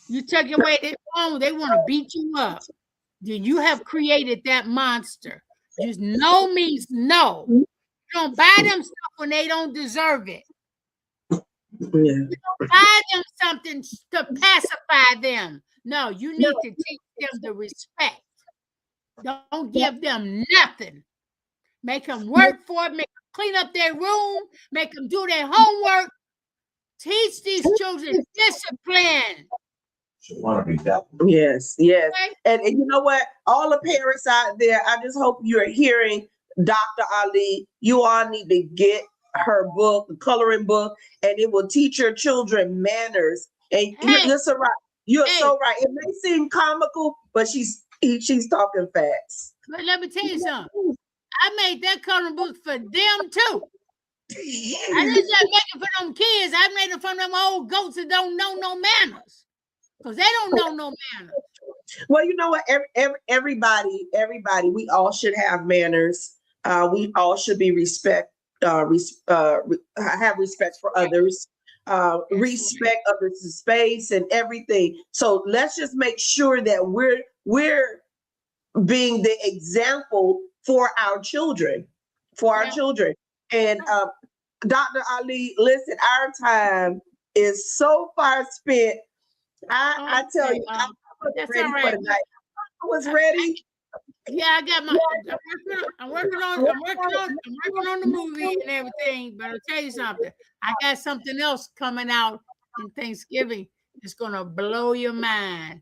You took away their phone, they want to beat you up. Then you have created that monster. Just no means no. You don't buy them stuff when they don't deserve it. You don't buy them something to pacify them. No, you need to teach them the respect. Don't give them nothing. Make them work for it. Make them clean up their room. Make them do their homework. Teach these children discipline. Yes, yes. And you know what? All the parents out there, I just hope you're hearing Dr. Ali. You all need to get her book, the coloring book, and it will teach your children manners. And you're so right. You're so right. It may seem comical, but she's talking facts. But let me tell you something. I made that coloring book for them too. I didn't just make it for them kids. I made it for them old goats that don't know no manners. Because they don't know no manners. Well, you know what? Everybody, we all should have manners. We all should be have respect for others, respect others' space and everything. So let's just make sure that we're being the example for our children, And Dr. Ali, listen, our time is so far spent. I tell you, I was ready for the night. I was ready. Yeah, I got my. I'm working on the movie and everything. But I'll tell you something. I got something else coming out in Thanksgiving. It's gonna blow your mind.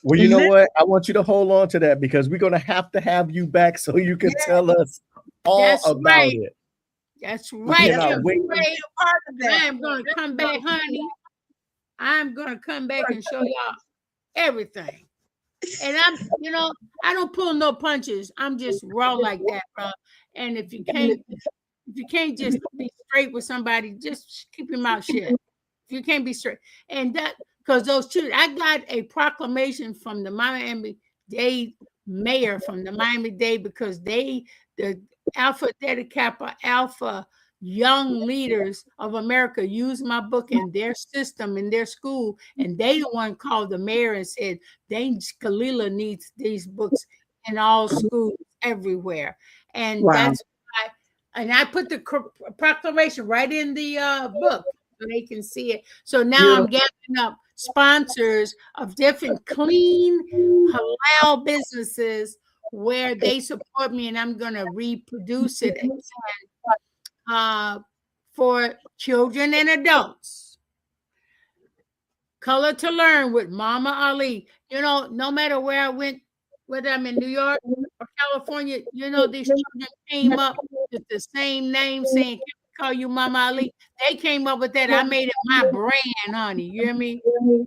Well, you know what? I want you to hold on to that because we're gonna have to have you back so you can tell us all about it. That's right. I'm gonna come back, honey. I'm gonna come back and show y'all everything. And I don't pull no punches. I'm just raw like that, bro. And if you can't just be straight with somebody, just keep your mouth shut. If you can't be straight, and that because those children, I got a proclamation from the Miami-Dade mayor from the Miami-Dade because the Alpha Theta Kappa Alpha young leaders of America used my book in their system in their school, and they the one called the mayor and said Khalilah needs these books in all schools everywhere. And that's why, and I put the proclamation right in the book so they can see it. So now I'm gathering up sponsors of different clean halal businesses where they support me, and I'm going to reproduce it for children and adults. Color to Learn with Mama Ali. No matter where I went, whether I'm in New York or California, these children came up with the same name saying, "Can we call you Mama Ali?" They came up with that. I made it my brand, honey. You hear me?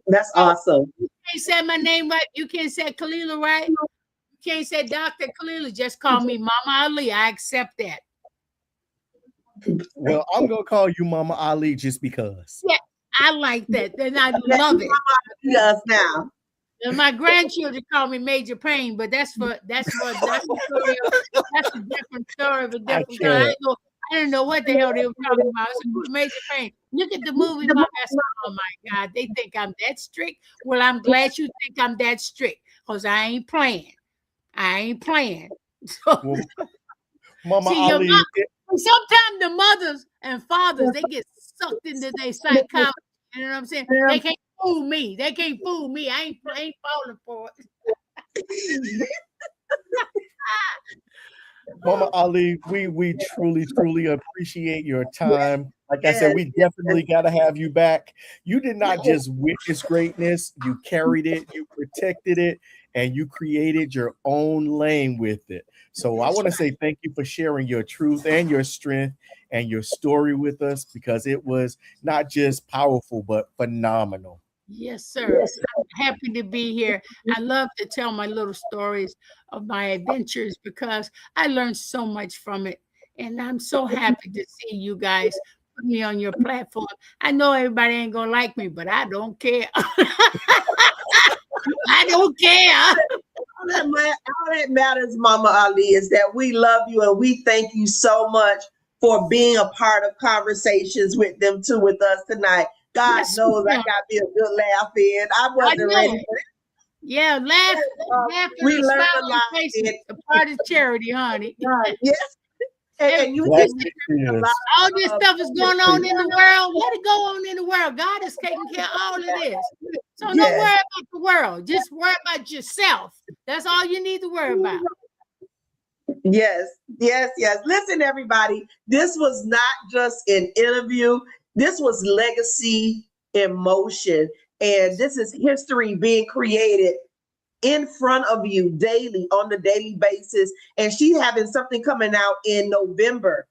That's awesome. You can't say my name right. You can't say Khalilah right. You can't say Dr. Khalilah. Just call me Mama Ali. I accept that. Well, I'm gonna call you Mama Ali just because. Yeah, I like that. And I love it. Yes, now. And my grandchildren call me Major Pain, but that's a different story of a different story. I didn't know what the hell they were talking about. It's Major Pain. Look at the movie. Oh my God, they think I'm that strict. Well, I'm glad you think I'm that strict because I ain't playing. So, Mama Ali. Sometimes the mothers and fathers, they get sucked into their psychology. You know what I'm saying? They can't fool me. I ain't falling for it. Mama Ali, we truly appreciate your time. Like I said, we definitely got to have you back. You did not just witness greatness, you carried it, you protected it, and you created your own lane with it. So I want to say thank you for sharing your truth and your strength and your story with us because it was not just powerful, but phenomenal. Yes, sir. I'm happy to be here. I love to tell my little stories of my adventures because I learned so much from it. And I'm so happy to see you guys put me on your platform. I know everybody ain't going to like me, but I don't care. I don't care. All that matters, Mama Ali, is that we love you and we thank you so much for being a part of conversations with them too with us tonight. God knows I got me a good laugh in. I wasn't ready for it. Yeah, laugh. We learned a lot. A part of charity, honey. Yes. And you all this stuff is going on in the world. Let it go on in the world. God is taking care of all of this. So don't worry about the world. Just worry about yourself. That's all you need to worry about. Yes. Listen, everybody, this was not just an interview. This was legacy in motion. And this is history being created in front of you daily, on the daily basis. And she's having something coming out in November,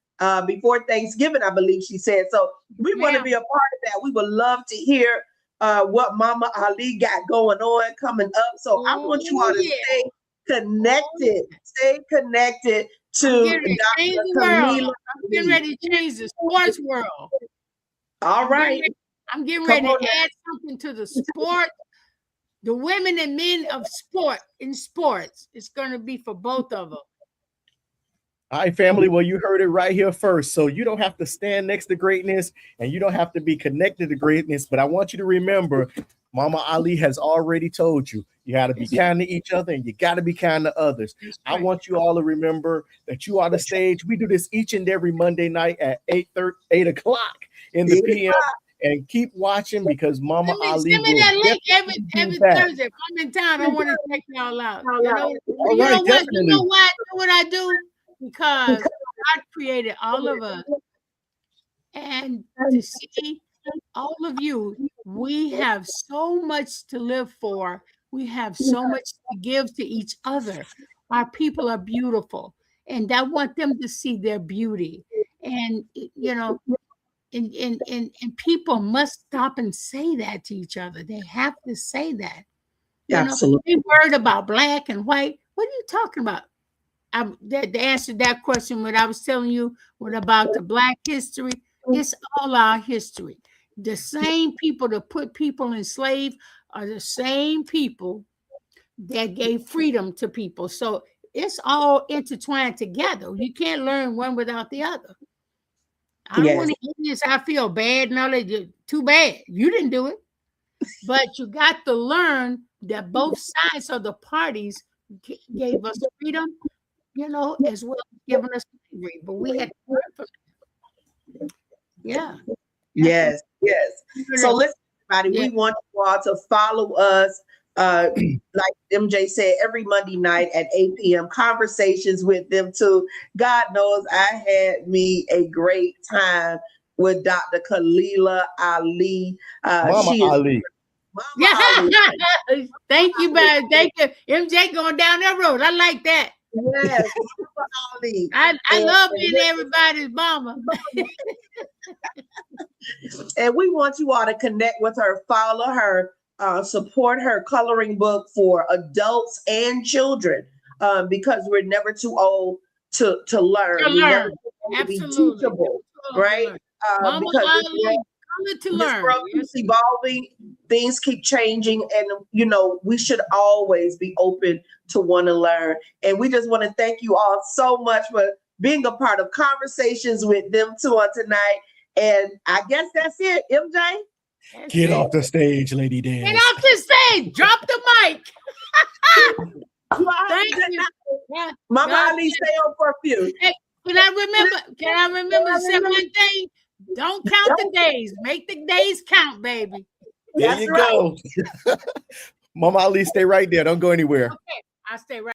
before Thanksgiving, I believe she said. So we want to be a part of that. We would love to hear what Mama Ali got going on coming up. So I want you all to stay connected. Stay connected to Dr. Khalilah. I'm getting ready to change the sports world. All right. I'm getting ready to add something to the sport. The women and men of sports. It's going to be for both of them. All right, family. Well, you heard it right here first. So you don't have to stand next to greatness and you don't have to be connected to greatness. But I want you to remember, Mama Ali has already told you, you got to be kind to each other and you got to be kind to others. I want you all to remember that you are the stage. We do this each and every Monday night at 8 o'clock in the PM. And keep watching because Mama Ali send me that link every Thursday. If I'm in town, I want to check y'all out. You know what? You know why I do what I do? Because God created all of us. And to see all of you, we have so much to live for. We have so much to give to each other. Our people are beautiful. And I want them to see their beauty. And, you know, and people must stop and say that to each other. They have to say that. Absolutely. They worried about black and white. What are you talking about? The answer to that question, what I was telling you, what about the Black history? It's all our history. The same people that put people enslaved are the same people that gave freedom to people. So it's all intertwined together. You can't learn one without the other. I don't want to hear this. I feel bad and all that. Too bad. You didn't do it. But you got to learn that both sides of the parties gave us freedom, you know, as well as giving us slavery. But we had to learn from them. Yeah. Yes. So listen, everybody, we want you all to follow us. Like MJ said, every Monday night at 8 p.m. Conversations with Them2. God knows I had me a great time with Dr. Khalilah Ali. Mama Ali. Thank you, man. Thank you. MJ going down that road. I like that. Yes. Ali. I love being everybody's mama. And we want you all to connect with her, follow her, support her coloring book for adults and children, because we're never too old to learn. We're never too old to be teachable, right? Because to learn. World keeps evolving, things keep changing, and you know we should always be open to want to learn. And we just want to thank you all so much for being a part of Conversations with Them2 on tonight. And I guess that's it, MJ. Get off the stage, Lady Dan. Get off the stage. Drop the mic. Thank you. Mama Ali, stay on for a few. Hey, can I remember to say one thing? Don't count the days. Make the days count, baby. There you go. Mama Ali, stay right there. Don't go anywhere. Okay, I'll stay right